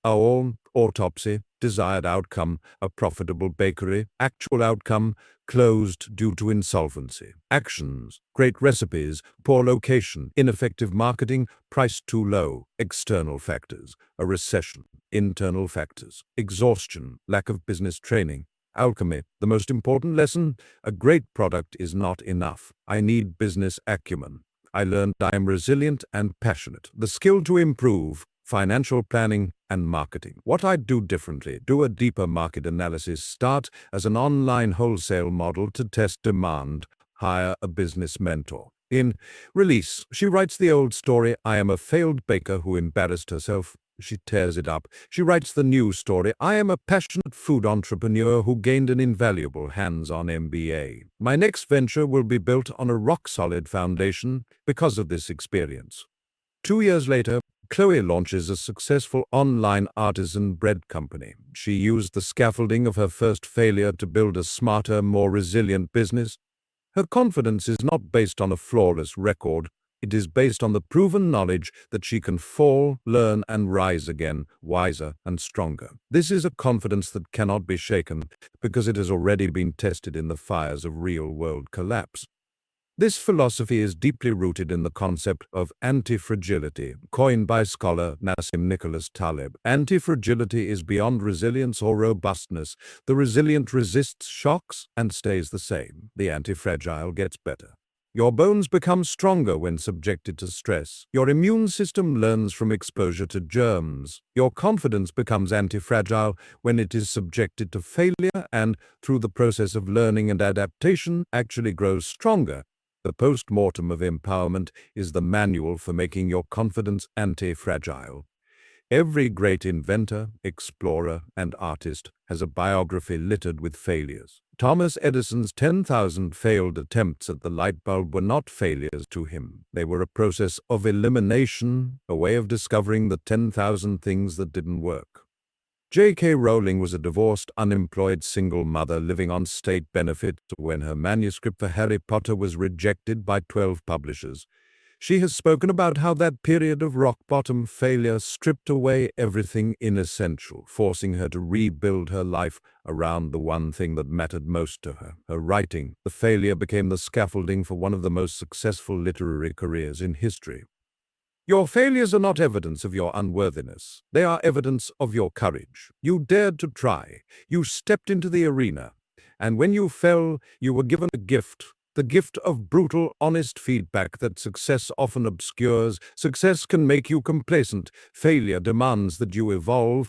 Autopsy, desired outcome, a profitable bakery, actual outcome, closed due to insolvency. Actions, great recipes, poor location, ineffective marketing, price too low. External factors, a recession. Internal factors, exhaustion, lack of business training. Alchemy, the most important lesson, a great product is not enough. I need business acumen. I learned I am resilient and passionate. The skill to improve, financial planning and marketing. What I do differently, do a deeper market analysis, start as an online wholesale model to test demand, hire a business mentor. In Release, she writes the old story, I am a failed baker who embarrassed herself. She tears it up. She writes the new story, I am a passionate food entrepreneur who gained an invaluable hands-on MBA. My next venture will be built on a rock-solid foundation because of this experience. 2 years later, Chloe launches a successful online artisan bread company. She used the scaffolding of her first failure to build a smarter, more resilient business. Her confidence is not based on a flawless record. It is based on the proven knowledge that she can fall, learn, and rise again, wiser and stronger. This is a confidence that cannot be shaken because it has already been tested in the fires of real-world collapse. This philosophy is deeply rooted in the concept of anti-fragility, coined by scholar Nassim Nicholas Taleb. Anti-fragility is beyond resilience or robustness. The resilient resists shocks and stays the same. The anti-fragile gets better. Your bones become stronger when subjected to stress. Your immune system learns from exposure to germs. Your confidence becomes anti-fragile when it is subjected to failure and, through the process of learning and adaptation, actually grows stronger. The post-mortem of empowerment is the manual for making your confidence anti-fragile. Every great inventor, explorer, and artist has a biography littered with failures. Thomas Edison's 10,000 failed attempts at the light bulb were not failures to him. They were a process of elimination, a way of discovering the 10,000 things that didn't work. J.K. Rowling was a divorced, unemployed single mother living on state benefit when her manuscript for Harry Potter was rejected by 12 publishers. She has spoken about how that period of rock-bottom failure stripped away everything inessential, forcing her to rebuild her life around the one thing that mattered most to her, her writing. The failure became the scaffolding for one of the most successful literary careers in history. Your failures are not evidence of your unworthiness. They are evidence of your courage. You dared to try. You stepped into the arena. And when you fell, you were given a gift. The gift of brutal, honest feedback that success often obscures. Success can make you complacent. Failure demands that you evolve.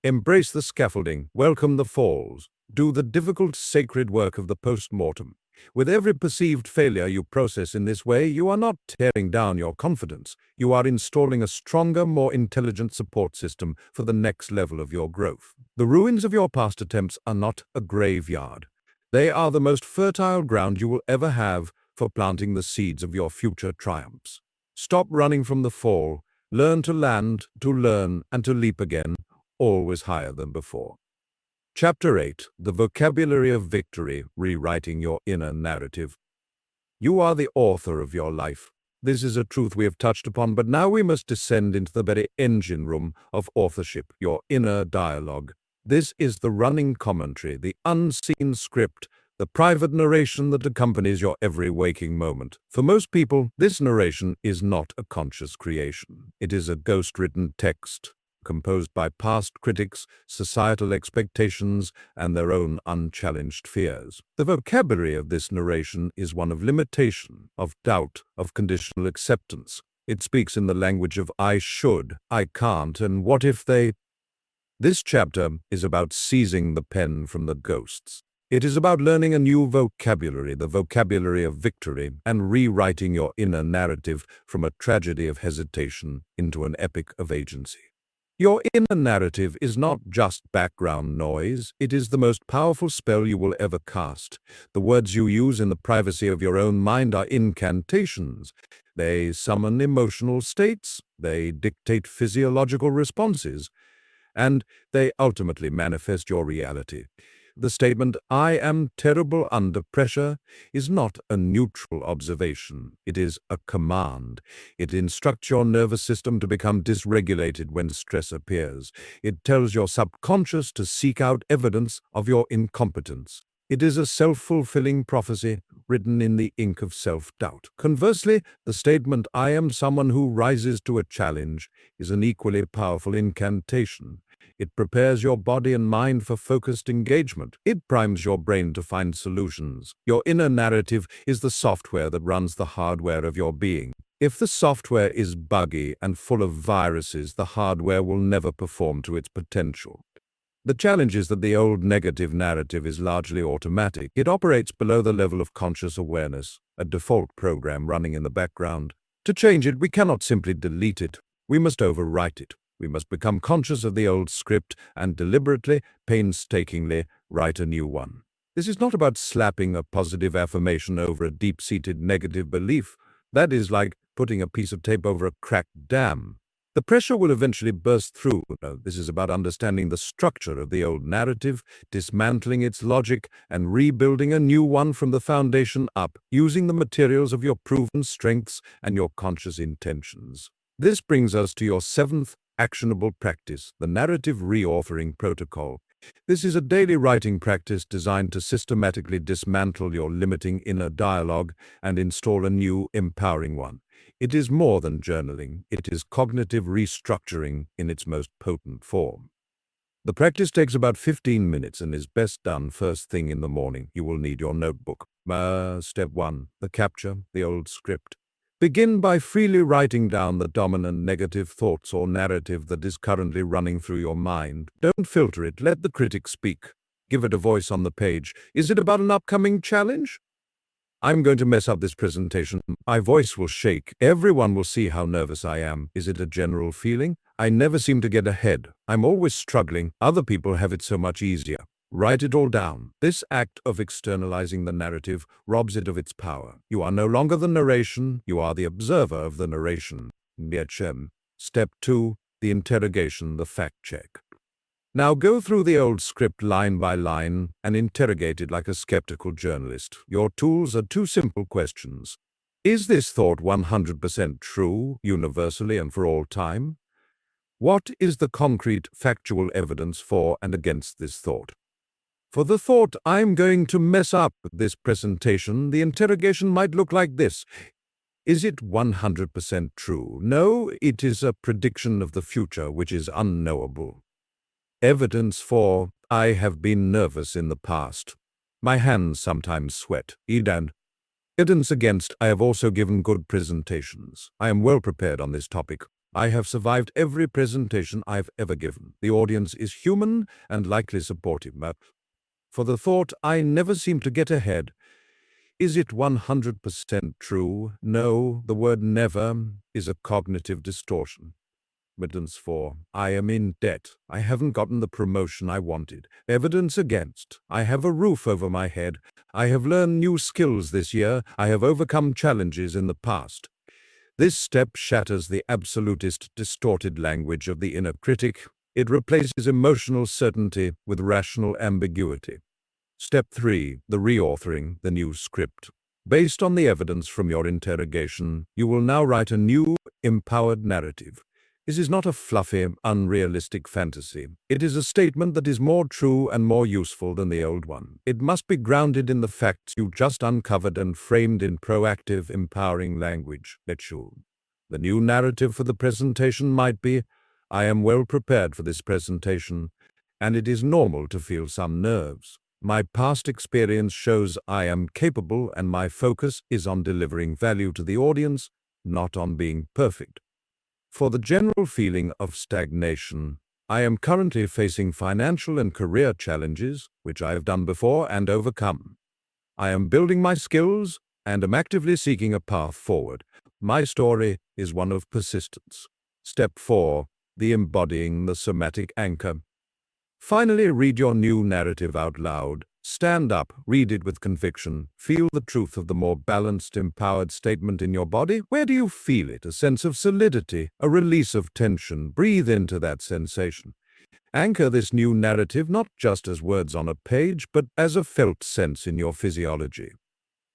Embrace the scaffolding. Welcome the falls. Do the difficult, sacred work of the post-mortem. With every perceived failure you process in this way, you are not tearing down your confidence. You are installing a stronger, more intelligent support system for the next level of your growth. The ruins of your past attempts are not a graveyard. They are the most fertile ground you will ever have for planting the seeds of your future triumphs. Stop running from the fall. Learn to land, to learn, and to leap again, always higher than before. Chapter 8. The Vocabulary of Victory, Rewriting Your Inner Narrative. You are the author of your life. This is a truth we have touched upon, but now we must descend into the very engine room of authorship, your inner dialogue. This is the running commentary, the unseen script, the private narration that accompanies your every waking moment. For most people, this narration is not a conscious creation. It is a ghost-written text, composed by past critics, societal expectations, and their own unchallenged fears. The vocabulary of this narration is one of limitation, of doubt, of conditional acceptance. It speaks in the language of I should, I can't, and what if they... This chapter is about seizing the pen from the ghosts. It is about learning a new vocabulary, the vocabulary of victory, and rewriting your inner narrative from a tragedy of hesitation into an epic of agency. Your inner narrative is not just background noise, it is the most powerful spell you will ever cast. The words you use in the privacy of your own mind are incantations. They summon emotional states, they dictate physiological responses, and they ultimately manifest your reality. The statement, "I am terrible under pressure," is not a neutral observation. It is a command. It instructs your nervous system to become dysregulated when stress appears. It tells your subconscious to seek out evidence of your incompetence. It is a self-fulfilling prophecy written in the ink of self-doubt. Conversely, the statement, "I am someone who rises to a challenge," is an equally powerful incantation. It prepares your body and mind for focused engagement. It primes your brain to find solutions. Your inner narrative is the software that runs the hardware of your being. If the software is buggy and full of viruses, the hardware will never perform to its potential. The challenge is that the old negative narrative is largely automatic. It operates below the level of conscious awareness, a default program running in the background. To change it, we cannot simply delete it. We must overwrite it. We must become conscious of the old script and deliberately, painstakingly write a new one. This is not about slapping a positive affirmation over a deep-seated negative belief. That is like putting a piece of tape over a cracked dam. The pressure will eventually burst through. No, this is about understanding the structure of the old narrative, dismantling its logic, and rebuilding a new one from the foundation up, using the materials of your proven strengths and your conscious intentions. This brings us to your seventh actionable practice, the narrative reauthoring protocol. This is a daily writing practice designed to systematically dismantle your limiting inner dialogue and install a new, empowering one. It is more than journaling, it is cognitive restructuring in its most potent form. The practice takes about 15 minutes and is best done first thing in the morning. You will need your notebook. Step 1. The capture, the old script. Begin by freely writing down the dominant negative thoughts or narrative that is currently running through your mind. Don't filter it, let the critic speak. Give it a voice on the page. Is it about an upcoming challenge? "I'm going to mess up this presentation. My voice will shake. Everyone will see how nervous I am." Is it a general feeling? "I never seem to get ahead. I'm always struggling. Other people have it so much easier." Write it all down. This act of externalizing the narrative robs it of its power. You are no longer the narration, you are the observer of the narration. Step 2. The interrogation, the fact check. Now go through the old script line by line and interrogate it like a skeptical journalist. Your tools are two simple questions. Is this thought 100% true, universally and for all time? What is the concrete, factual evidence for and against this thought? For the thought, "I'm going to mess up this presentation," the interrogation might look like this. Is it 100% true? No, it is a prediction of the future which is unknowable. Evidence for, "I have been nervous in the past. My hands sometimes sweat." Evidence against, "I have also given good presentations. I am well prepared on this topic. I have survived every presentation I've ever given. The audience is human and likely supportive." For the thought, "I never seem to get ahead," is it 100% true? No, the word "never" is a cognitive distortion. Evidence for, "I am in debt. I haven't gotten the promotion I wanted." Evidence against, "I have a roof over my head. I have learned new skills this year. I have overcome challenges in the past." This step shatters the absolutist, distorted language of the inner critic. It replaces emotional certainty with rational ambiguity. Step 3. The reauthoring, the new script. Based on the evidence from your interrogation, you will now write a new, empowered narrative. This is not a fluffy, unrealistic fantasy. It is a statement that is more true and more useful than the old one. It must be grounded in the facts you just uncovered and framed in proactive, empowering language. The new narrative for the presentation might be, "I am well prepared for this presentation, and it is normal to feel some nerves. My past experience shows I am capable and my focus is on delivering value to the audience, not on being perfect." For the general feeling of stagnation, I am currently facing financial and career challenges, which I have done before and overcome. I am building my skills and am actively seeking a path forward. My story is one of persistence. Step 4. The embodying the somatic anchor. Finally, read your new narrative out loud. Stand up, read it with conviction. Feel the truth of the more balanced, empowered statement in your body. Where do you feel it? A sense of solidity, a release of tension. Breathe into that sensation. Anchor this new narrative not just as words on a page, but as a felt sense in your physiology.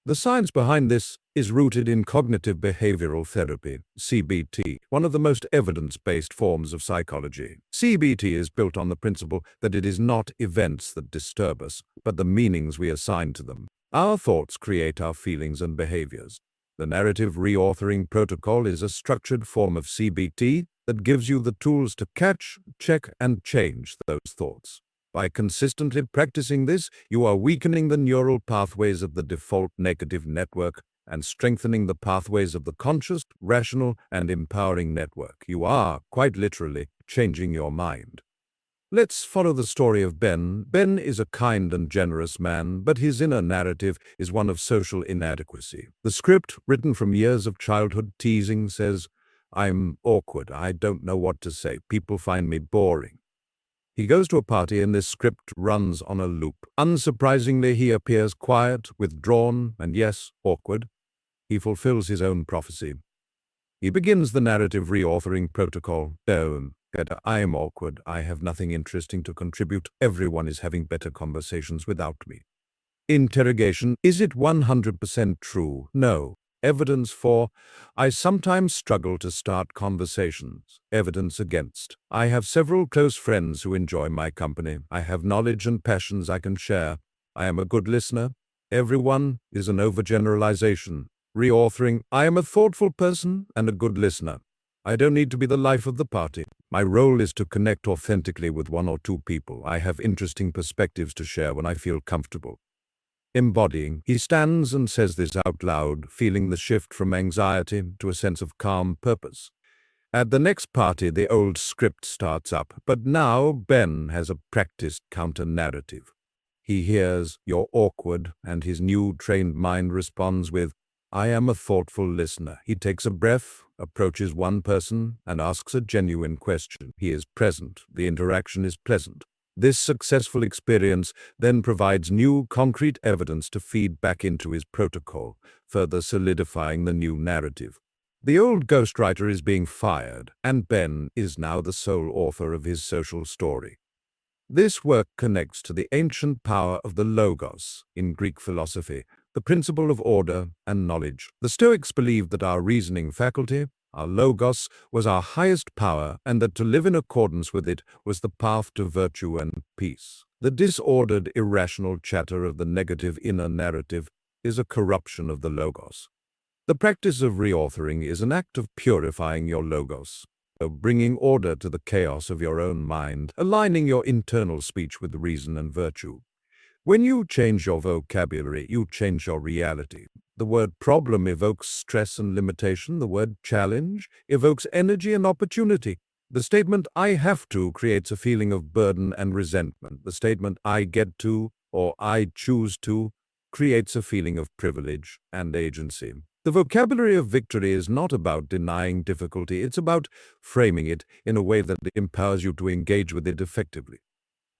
The science behind this is rooted in cognitive behavioral therapy, CBT, one of the most evidence-based forms of psychology. CBT is built on the principle that it is not events that disturb us, but the meanings we assign to them. Our thoughts create our feelings and behaviors. The narrative reauthoring protocol is a structured form of CBT that gives you the tools to catch, check, and change those thoughts. By consistently practicing this, you are weakening the neural pathways of the default negative network and strengthening the pathways of the conscious, rational, and empowering network. You are, quite literally, changing your mind. Let's follow the story of Ben. Ben is a kind and generous man, but his inner narrative is one of social inadequacy. The script, written from years of childhood teasing, says, "I'm awkward, I don't know what to say, people find me boring." He goes to a party and this script runs on a loop. Unsurprisingly, he appears quiet, withdrawn, and yes, awkward. He fulfills his own prophecy. He begins the narrative reauthoring protocol. I am awkward. I have nothing interesting to contribute. Everyone is having better conversations without me. Interrogation. Is it 100% true? No. Evidence for, I sometimes struggle to start conversations. Evidence against. I have several close friends who enjoy my company. I have knowledge and passions I can share. I am a good listener. Everyone is an overgeneralization. Reauthoring. I am a thoughtful person and a good listener. I don't need to be the life of the party. My role is to connect authentically with one or two people. I have interesting perspectives to share when I feel comfortable. Embodying. He stands and says this out loud, feeling the shift from anxiety to a sense of calm purpose. At the next party, the old script starts up, but now Ben has a practiced counter-narrative. He hears, "You're awkward," and his new trained mind responds with, "I am a thoughtful listener." He takes a breath, approaches one person, and asks a genuine question. He is present. The interaction is pleasant. This successful experience then provides new concrete evidence to feed back into his protocol, further solidifying the new narrative. The old ghostwriter is being fired, and Ben is now the sole author of his social story. This work connects to the ancient power of the logos in Greek philosophy, the principle of order and knowledge. The Stoics believed that our reasoning faculty, our logos, was our highest power, and that to live in accordance with it was the path to virtue and peace. The disordered, irrational chatter of the negative inner narrative is a corruption of the logos. The practice of reauthoring is an act of purifying your logos, of bringing order to the chaos of your own mind, aligning your internal speech with reason and virtue. When you change your vocabulary, you change your reality. The word problem evokes stress and limitation. The word challenge evokes energy and opportunity. The statement "I have to" creates a feeling of burden and resentment. The statement "I get to" or "I choose to" creates a feeling of privilege and agency. The vocabulary of victory is not about denying difficulty. It's about framing it in a way that empowers you to engage with it effectively.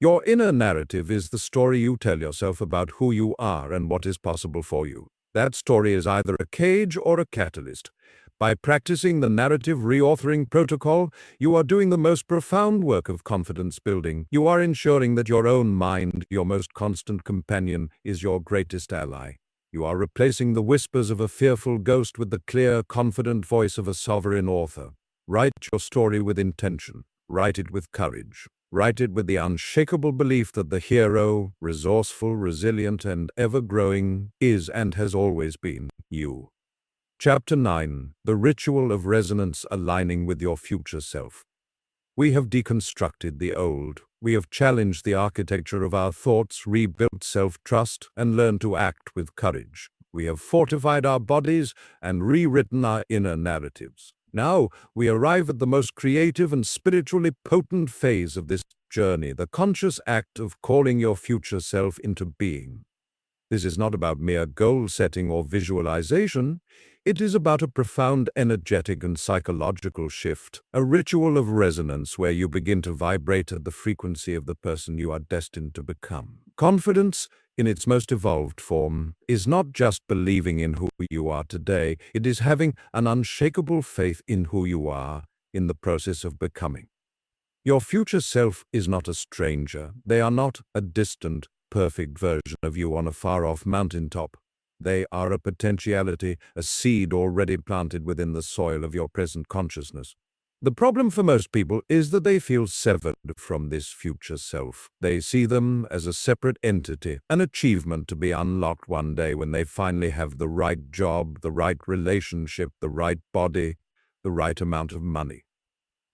Your inner narrative is the story you tell yourself about who you are and what is possible for you. That story is either a cage or a catalyst. By practicing the narrative reauthoring protocol, you are doing the most profound work of confidence building. You are ensuring that your own mind, your most constant companion, is your greatest ally. You are replacing the whispers of a fearful ghost with the clear, confident voice of a sovereign author. Write your story with intention. Write it with courage. Write it with the unshakable belief that the hero, resourceful, resilient, and ever-growing, is and has always been you. Chapter 9. The Ritual of Resonance Aligning with Your Future Self. We have deconstructed the old. We have challenged the architecture of our thoughts, rebuilt self-trust, and learned to act with courage. We have fortified our bodies and rewritten our inner narratives. Now we arrive at the most creative and spiritually potent phase of this journey, the conscious act of calling your future self into being. This is not about mere goal setting or visualization. It is about a profound energetic and psychological shift, a ritual of resonance where you begin to vibrate at the frequency of the person you are destined to become. Confidence, in its most evolved form, is not just believing in who you are today, it is having an unshakable faith in who you are in the process of becoming. Your future self is not a stranger. They are not a distant, perfect version of you on a far-off mountaintop. They are a potentiality, a seed already planted within the soil of your present consciousness. The problem for most people is that they feel severed from this future self. They see them as a separate entity, an achievement to be unlocked one day when they finally have the right job, the right relationship, the right body, the right amount of money.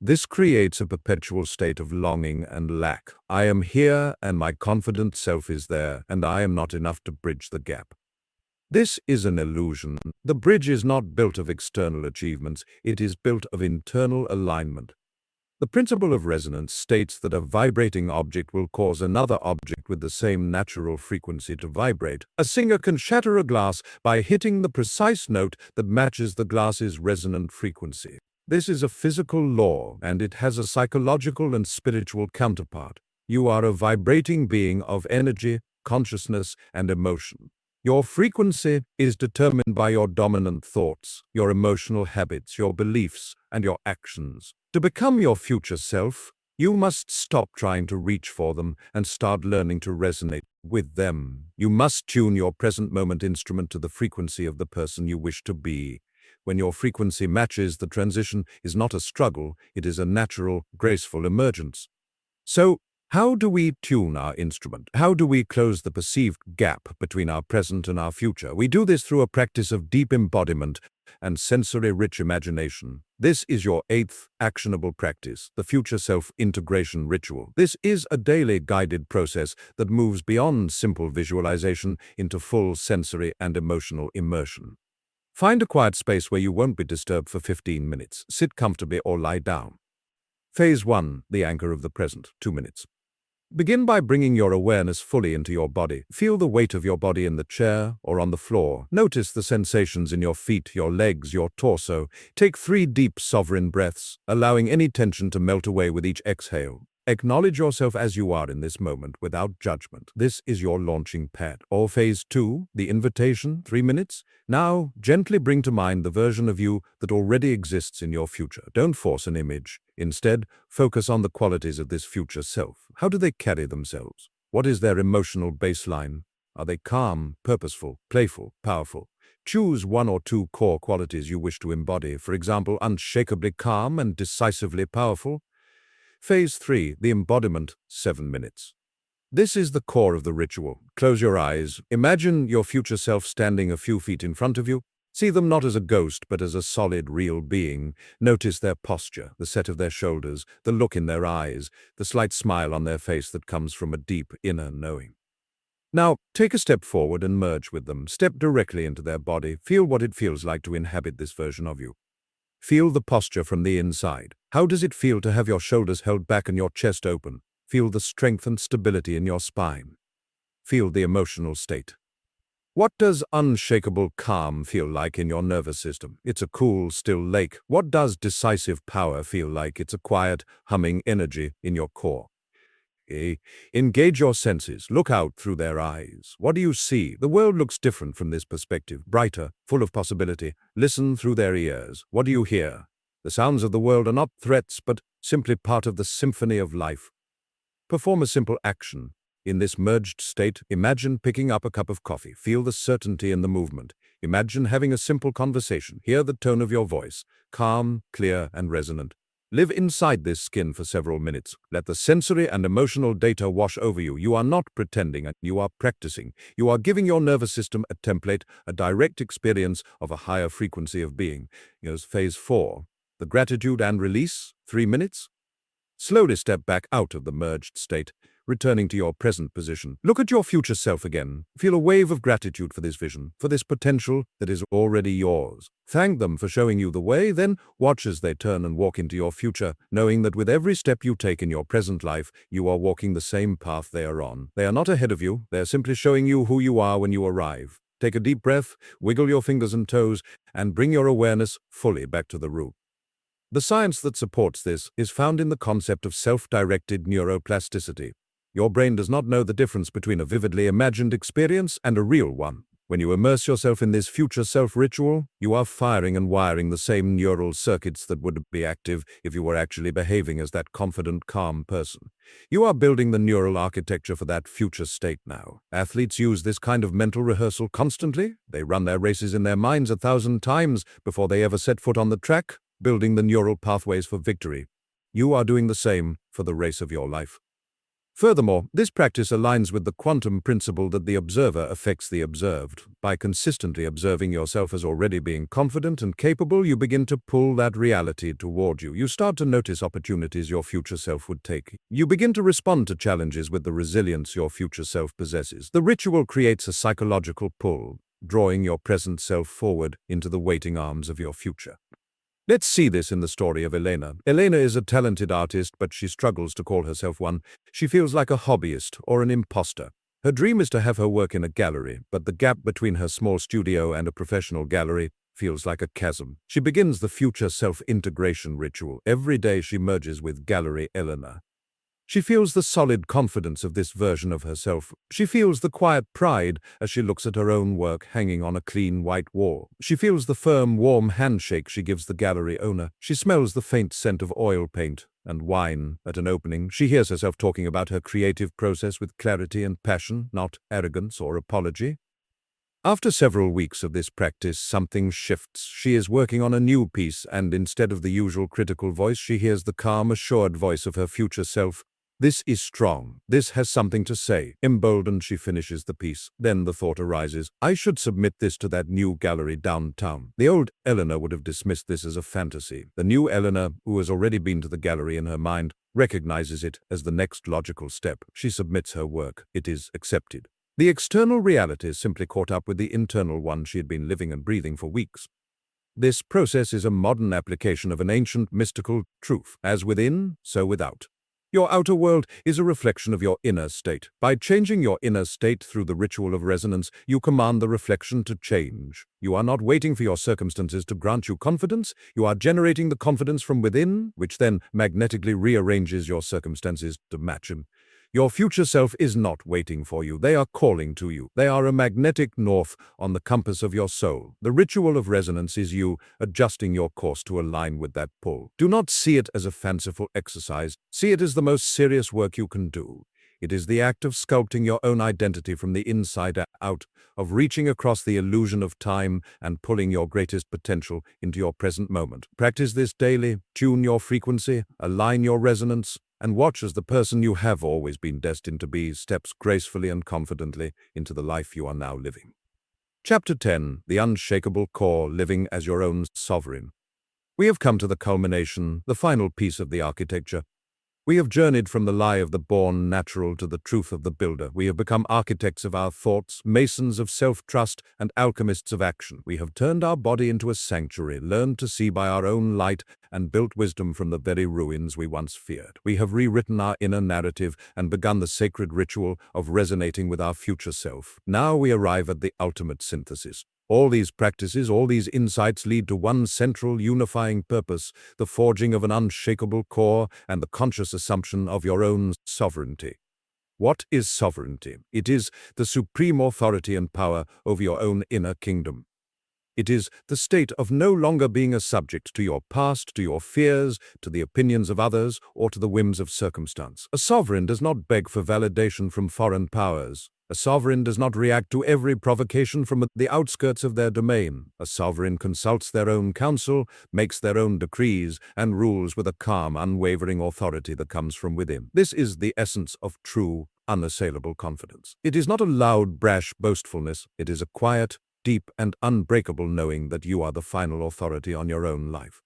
This creates a perpetual state of longing and lack. I am here and my confident self is there, and I am not enough to bridge the gap. This is an illusion. The bridge is not built of external achievements, it is built of internal alignment. The principle of resonance states that a vibrating object will cause another object with the same natural frequency to vibrate. A singer can shatter a glass by hitting the precise note that matches the glass's resonant frequency. This is a physical law, and it has a psychological and spiritual counterpart. You are a vibrating being of energy, consciousness, and emotion. Your frequency is determined by your dominant thoughts, your emotional habits, your beliefs, and your actions. To become your future self, you must stop trying to reach for them and start learning to resonate with them. You must tune your present moment instrument to the frequency of the person you wish to be. When your frequency matches, the transition is not a struggle, it is a natural, graceful emergence. So, how do we tune our instrument? How do we close the perceived gap between our present and our future? We do this through a practice of deep embodiment and sensory-rich imagination. This is your 8th actionable practice, the Future Self-Integration Ritual. This is a daily guided process that moves beyond simple visualization into full sensory and emotional immersion. Find a quiet space where you won't be disturbed for 15 minutes. Sit comfortably or lie down. Phase 1, the anchor of the present, 2 minutes. Begin by bringing your awareness fully into your body. Feel the weight of your body in the chair or on the floor. Notice the sensations in your feet, your legs, your torso. Take 3 deep sovereign breaths, allowing any tension to melt away with each exhale. Acknowledge yourself as you are in this moment without judgment. This is your launching pad. Or phase 2, the invitation, 3 minutes. Now, gently bring to mind the version of you that already exists in your future. Don't force an image. Instead, focus on the qualities of this future self. How do they carry themselves? What is their emotional baseline? Are they calm, purposeful, playful, powerful? Choose 1 or 2 core qualities you wish to embody. For example, unshakably calm and decisively powerful. Phase 3, the embodiment, 7 minutes. This is the core of the ritual. Close your eyes. Imagine your future self standing a few feet in front of you. See them not as a ghost, but as a solid, real being. Notice their posture, the set of their shoulders, the look in their eyes, the slight smile on their face that comes from a deep inner knowing. Now, take a step forward and merge with them. Step directly into their body. Feel what it feels like to inhabit this version of you. Feel the posture from the inside. How does it feel to have your shoulders held back and your chest open? Feel the strength and stability in your spine. Feel the emotional state. What does unshakable calm feel like in your nervous system? It's a cool, still lake. What does decisive power feel like? It's a quiet, humming energy in your core. Engage your senses. Look out through their eyes. What do you see? The world looks different from this perspective, brighter, full of possibility. Listen through their ears. What do you hear? The sounds of the world are not threats, but simply part of the symphony of life. Perform a simple action. In this merged state, imagine picking up a cup of coffee. Feel the certainty in the movement. Imagine having a simple conversation. Hear the tone of your voice, calm, clear, and resonant. Live inside this skin for several minutes. Let the sensory and emotional data wash over you. You are not pretending, you are practicing. You are giving your nervous system a template, a direct experience of a higher frequency of being. Here's phase 4, the gratitude and release, 3 minutes. Slowly step back out of the merged state. returning to your present position. Look at your future self again. Feel a wave of gratitude for this vision, for this potential that is already yours. Thank them for showing you the way, then watch as they turn and walk into your future, knowing that with every step you take in your present life, you are walking the same path they are on. They are not ahead of you, they are simply showing you who you are when you arrive. Take a deep breath, wiggle your fingers and toes, and bring your awareness fully back to the root. The science that supports this is found in the concept of self-directed neuroplasticity. Your brain does not know the difference between a vividly imagined experience and a real one. When you immerse yourself in this future self ritual, you are firing and wiring the same neural circuits that would be active if you were actually behaving as that confident, calm person. You are building the neural architecture for that future state now. Athletes use this kind of mental rehearsal constantly. They run their races in their minds 1,000 times before they ever set foot on the track, building the neural pathways for victory. You are doing the same for the race of your life. Furthermore, this practice aligns with the quantum principle that the observer affects the observed. By consistently observing yourself as already being confident and capable, you begin to pull that reality toward you. You start to notice opportunities your future self would take. You begin to respond to challenges with the resilience your future self possesses. The ritual creates a psychological pull, drawing your present self forward into the waiting arms of your future. Let's see this in the story of Elena. Elena is a talented artist, but she struggles to call herself one. She feels like a hobbyist or an imposter. Her dream is to have her work in a gallery, but the gap between her small studio and a professional gallery feels like a chasm. She begins the future self-integration ritual. Every day she merges with Gallery Elena. She feels the solid confidence of this version of herself. She feels the quiet pride as she looks at her own work hanging on a clean white wall. She feels the firm, warm handshake she gives the gallery owner. She smells the faint scent of oil paint and wine at an opening. She hears herself talking about her creative process with clarity and passion, not arrogance or apology. After several weeks of this practice, something shifts. She is working on a new piece, and instead of the usual critical voice, she hears the calm, assured voice of her future self. This is strong. This has something to say. Emboldened, she finishes the piece. Then the thought arises, I should submit this to that new gallery downtown. The old Eleanor would have dismissed this as a fantasy. The new Eleanor, who has already been to the gallery in her mind, recognizes it as the next logical step. She submits her work. It is accepted. The external reality simply caught up with the internal one she had been living and breathing for weeks. This process is a modern application of an ancient mystical truth. As within, so without. Your outer world is a reflection of your inner state. By changing your inner state through the ritual of resonance, you command the reflection to change. You are not waiting for your circumstances to grant you confidence. You are generating the confidence from within, which then magnetically rearranges your circumstances to match them. Your future self is not waiting for you. They are calling to you. They are a magnetic north on the compass of your soul. The ritual of resonance is you adjusting your course to align with that pull. Do not see it as a fanciful exercise. See it as the most serious work you can do. It is the act of sculpting your own identity from the inside out, of reaching across the illusion of time and pulling your greatest potential into your present moment. Practice this daily, tune your frequency, align your resonance, and watch as the person you have always been destined to be steps gracefully and confidently into the life you are now living. Chapter 10. The Unshakable Core, Living as Your Own Sovereign. We have come to the culmination, the final piece of the architecture. We have journeyed from the lie of the born natural to the truth of the builder. We have become architects of our thoughts, masons of self-trust, and alchemists of action. We have turned our body into a sanctuary, learned to see by our own light, and built wisdom from the very ruins we once feared. We have rewritten our inner narrative and begun the sacred ritual of resonating with our future self. Now we arrive at the ultimate synthesis. All these practices, all these insights lead to one central unifying purpose, the forging of an unshakable core and the conscious assumption of your own sovereignty. What is sovereignty? It is the supreme authority and power over your own inner kingdom. It is the state of no longer being a subject to your past, to your fears, to the opinions of others, or to the whims of circumstance. A sovereign does not beg for validation from foreign powers. A sovereign does not react to every provocation from the outskirts of their domain. A sovereign consults their own counsel, makes their own decrees, and rules with a calm, unwavering authority that comes from within. This is the essence of true, unassailable confidence. It is not a loud, brash boastfulness. It is a quiet, deep, and unbreakable knowing that you are the final authority on your own life.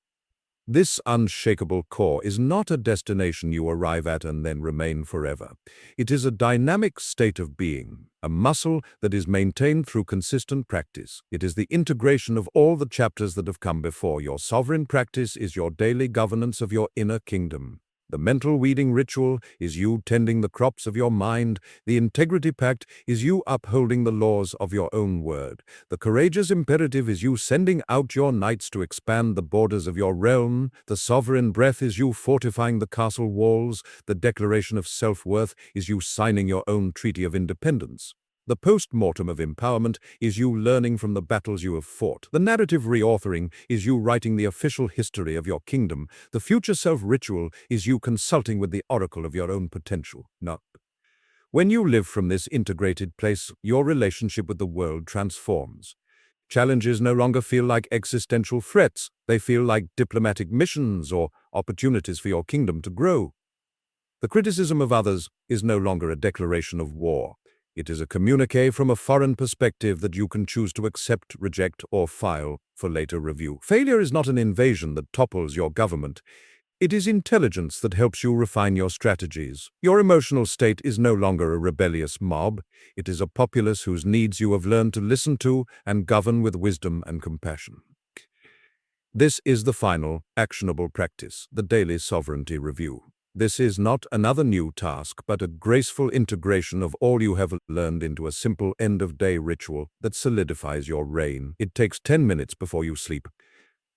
This unshakable core is not a destination you arrive at and then remain forever. It is a dynamic state of being, a muscle that is maintained through consistent practice. It is the integration of all the chapters that have come before. Your sovereign practice is your daily governance of your inner kingdom. The mental weeding ritual is you tending the crops of your mind. The integrity pact is you upholding the laws of your own word. The courageous imperative is you sending out your knights to expand the borders of your realm. The sovereign breath is you fortifying the castle walls. The declaration of self-worth is you signing your own treaty of independence. The post-mortem of empowerment is you learning from the battles you have fought. The narrative reauthoring is you writing the official history of your kingdom. The future self-ritual is you consulting with the oracle of your own potential. Now, when you live from this integrated place, your relationship with the world transforms. Challenges no longer feel like existential threats. They feel like diplomatic missions or opportunities for your kingdom to grow. The criticism of others is no longer a declaration of war. It is a communique from a foreign perspective that you can choose to accept, reject, or file for later review. Failure is not an invasion that topples your government. It is intelligence that helps you refine your strategies. Your emotional state is no longer a rebellious mob. It is a populace whose needs you have learned to listen to and govern with wisdom and compassion. This is the final, actionable practice, the daily sovereignty review. This is not another new task, but a graceful integration of all you have learned into a simple end-of-day ritual that solidifies your reign. It takes 10 minutes before you sleep.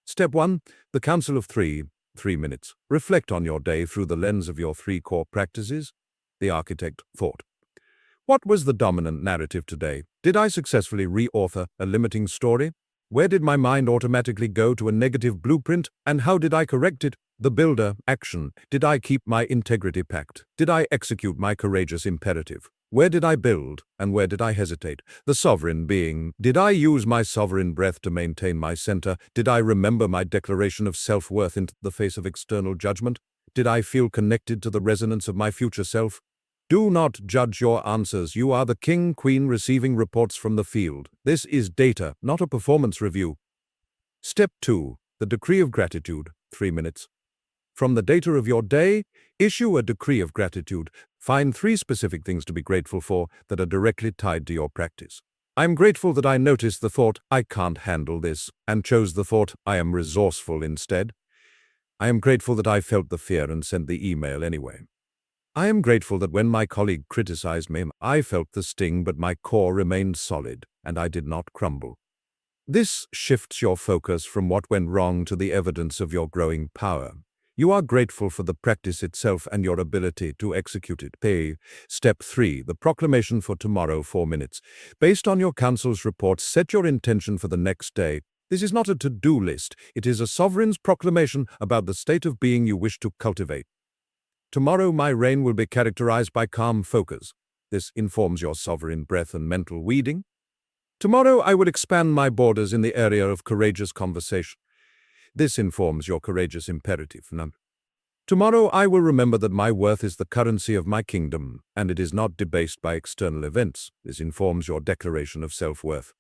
Step 1. The Council of 3 minutes. Reflect on your day through the lens of your 3 core practices. The architect thought. What was the dominant narrative today? Did I successfully reauthor a limiting story? Where did my mind automatically go to a negative blueprint, and how did I correct it? The builder, action. Did I keep my integrity pact? Did I execute my courageous imperative? Where did I build, and where did I hesitate? The sovereign being. Did I use my sovereign breath to maintain my center? Did I remember my declaration of self-worth in the face of external judgment? Did I feel connected to the resonance of my future self? Do not judge your answers. You are the king, queen receiving reports from the field. This is data, not a performance review. Step 2. The decree of gratitude. 3 minutes. From the data of your day, issue a decree of gratitude. Find 3 specific things to be grateful for that are directly tied to your practice. I am grateful that I noticed the thought, I can't handle this, and chose the thought, I am resourceful instead. I am grateful that I felt the fear and sent the email anyway. I am grateful that when my colleague criticized me, I felt the sting, but my core remained solid, and I did not crumble. This shifts your focus from what went wrong to the evidence of your growing power. You are grateful for the practice itself and your ability to execute it. Step 3. The proclamation for tomorrow. 4 minutes. Based on your council's report, set your intention for the next day. This is not a to-do list. It is a sovereign's proclamation about the state of being you wish to cultivate. Tomorrow my reign will be characterized by calm focus. This informs your sovereign breath and mental weeding. Tomorrow I will expand my borders in the area of courageous conversation. This informs your courageous imperative. Tomorrow I will remember that my worth is the currency of my kingdom, and it is not debased by external events. This informs your declaration of self-worth.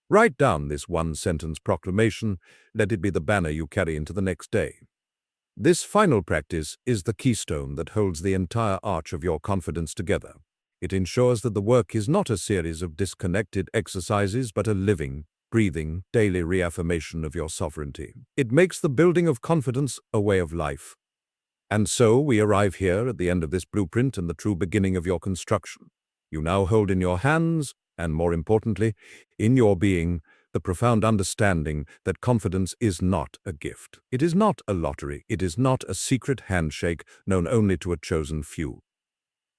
Write down this 1-sentence proclamation. Let it be the banner you carry into the next day. This final practice is the keystone that holds the entire arch of your confidence together. It ensures that the work is not a series of disconnected exercises, but a living, breathing, daily reaffirmation of your sovereignty. It makes the building of confidence a way of life. And so we arrive here at the end of this blueprint and the true beginning of your construction. You now hold in your hands, and more importantly, in your being, the profound understanding that confidence is not a gift. It is not a lottery. It is not a secret handshake known only to a chosen few.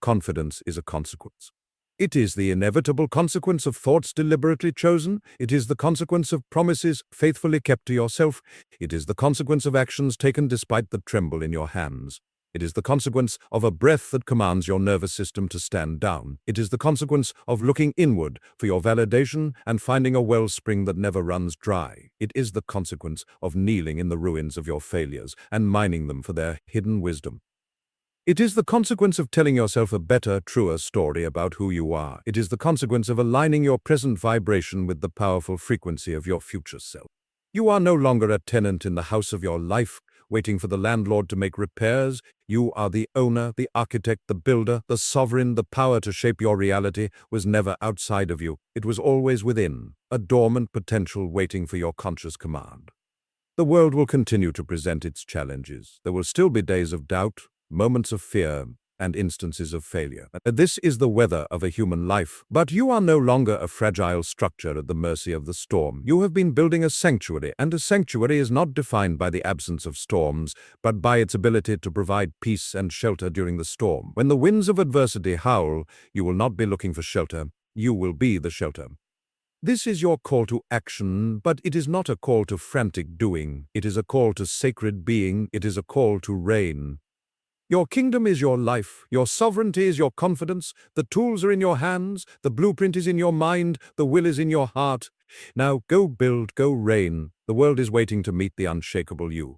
Confidence is a consequence. It is the inevitable consequence of thoughts deliberately chosen. It is the consequence of promises faithfully kept to yourself. It is the consequence of actions taken despite the tremble in your hands. It is the consequence of a breath that commands your nervous system to stand down. It is the consequence of looking inward for your validation and finding a wellspring that never runs dry. It is the consequence of kneeling in the ruins of your failures and mining them for their hidden wisdom. It is the consequence of telling yourself a better, truer story about who you are. It is the consequence of aligning your present vibration with the powerful frequency of your future self. You are no longer a tenant in the house of your life, waiting for the landlord to make repairs. You are the owner, the architect, the builder, the sovereign. The power to shape your reality was never outside of you. It was always within, a dormant potential waiting for your conscious command. The world will continue to present its challenges. There will still be days of doubt, moments of fear, and instances of failure. This is the weather of a human life. But you are no longer a fragile structure at the mercy of the storm. You have been building a sanctuary, and a sanctuary is not defined by the absence of storms, but by its ability to provide peace and shelter during the storm. When the winds of adversity howl, you will not be looking for shelter. You will be the shelter. This is your call to action, but it is not a call to frantic doing. It is a call to sacred being. It is a call to reign. Your kingdom is your life. Your sovereignty is your confidence. The tools are in your hands. The blueprint is in your mind. The will is in your heart. Now go build, go reign. The world is waiting to meet the unshakable you.